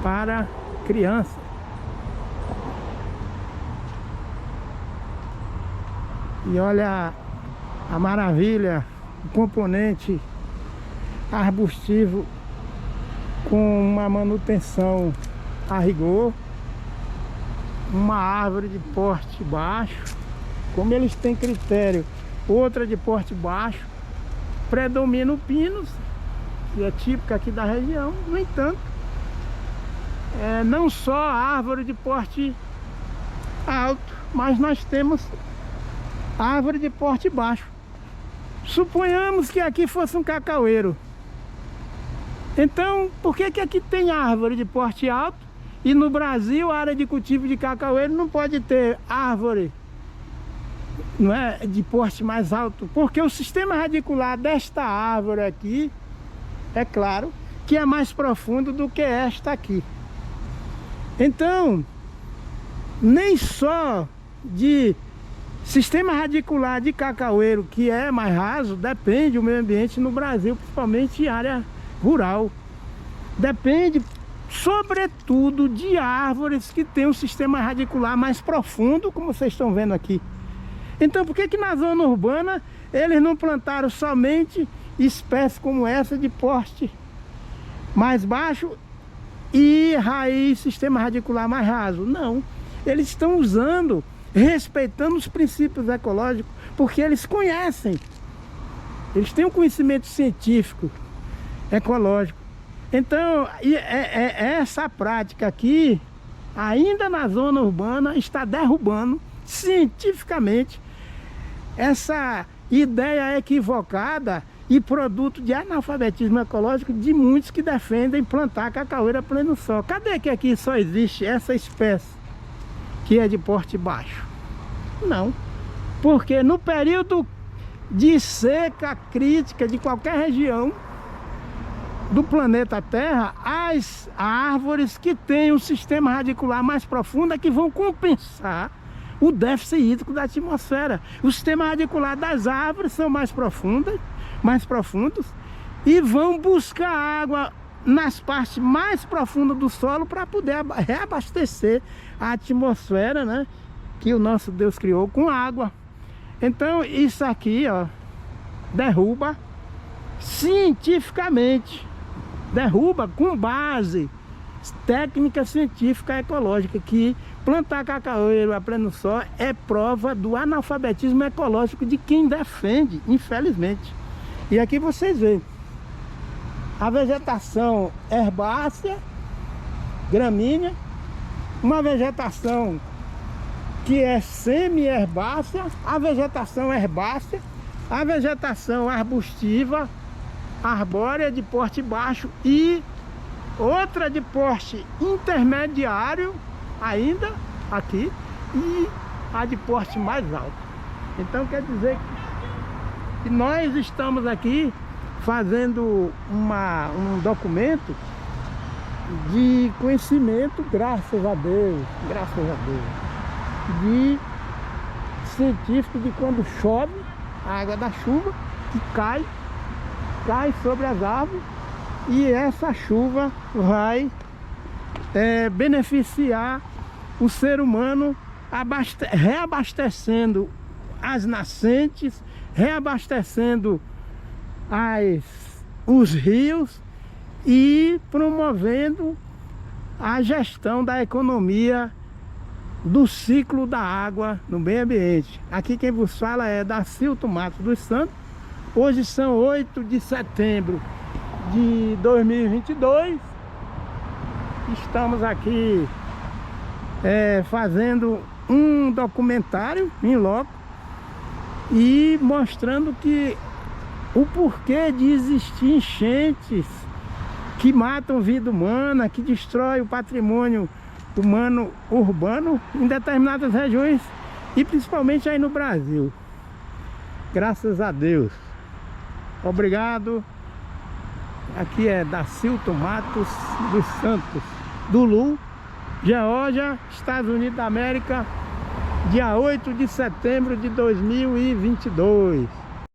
para criança. E olha a maravilha, o componente arbustivo com uma manutenção a rigor. Uma árvore de porte baixo, como eles têm critério, outra de porte baixo, predominam pinos, que é típico aqui da região. No entanto, não só a árvore de porte alto, mas nós temos árvore de porte baixo. Suponhamos que aqui fosse um cacaueiro. Então, por que aqui tem árvore de porte alto e no Brasil a área de cultivo de cacaueiro não pode ter árvore, não é, de porte mais alto? Porque o sistema radicular desta árvore aqui, é claro, que é mais profundo do que esta aqui. Então, nem só de sistema radicular de cacaueiro, que é mais raso, depende o meio ambiente no Brasil, principalmente em área rural. Depende, sobretudo, de árvores que têm um sistema radicular mais profundo, como vocês estão vendo aqui. Então, por que na zona urbana eles não plantaram somente espécies como essa de porte mais baixo e raiz, sistema radicular mais raso? Não, eles estão usando, respeitando os princípios ecológicos, porque eles conhecem, eles têm um conhecimento científico, ecológico. Então, essa prática aqui, ainda na zona urbana, está derrubando cientificamente essa ideia equivocada e produto de analfabetismo ecológico de muitos que defendem plantar cacaueira a pleno sol. Cadê que aqui só existe essa espécie que é de porte baixo? Não, porque no período de seca crítica de qualquer região do planeta Terra, as árvores que têm um sistema radicular mais profundo é que vão compensar o déficit hídrico da atmosfera. O sistema radicular das árvores são mais profundos e vão buscar água nas partes mais profundas do solo para poder reabastecer a atmosfera, né, que o nosso Deus criou com água. Então isso aqui, ó, derruba cientificamente, derruba com base técnica científica ecológica, que plantar cacaueiro a pleno sol é prova do analfabetismo ecológico de quem defende, infelizmente. E aqui vocês veem a vegetação herbácea, gramínea, uma vegetação que é semi-herbácea, a vegetação herbácea, a vegetação arbustiva, arbórea de porte baixo e outra de porte intermediário ainda aqui, e a de porte mais alto. Então quer dizer que nós estamos aqui fazendo um documento de conhecimento, graças a Deus, de científico, de quando chove, a água da chuva que cai sobre as árvores, e essa chuva vai beneficiar o ser humano, reabastecendo as nascentes, reabastecendo os rios e promovendo a gestão da economia do ciclo da água no meio ambiente. Aqui quem vos fala é Dacilto Matos dos Santos. Hoje são 8 de setembro de 2022. Estamos aqui fazendo um documentário em loco e mostrando que o porquê de existir enchentes que matam vida humana, que destrói o patrimônio humano urbano em determinadas regiões e principalmente aí no Brasil. Graças a Deus. Obrigado. Aqui é Dacilton Matos dos Santos, do Lu, Geórgia, Estados Unidos da América, dia 8 de setembro de 2022.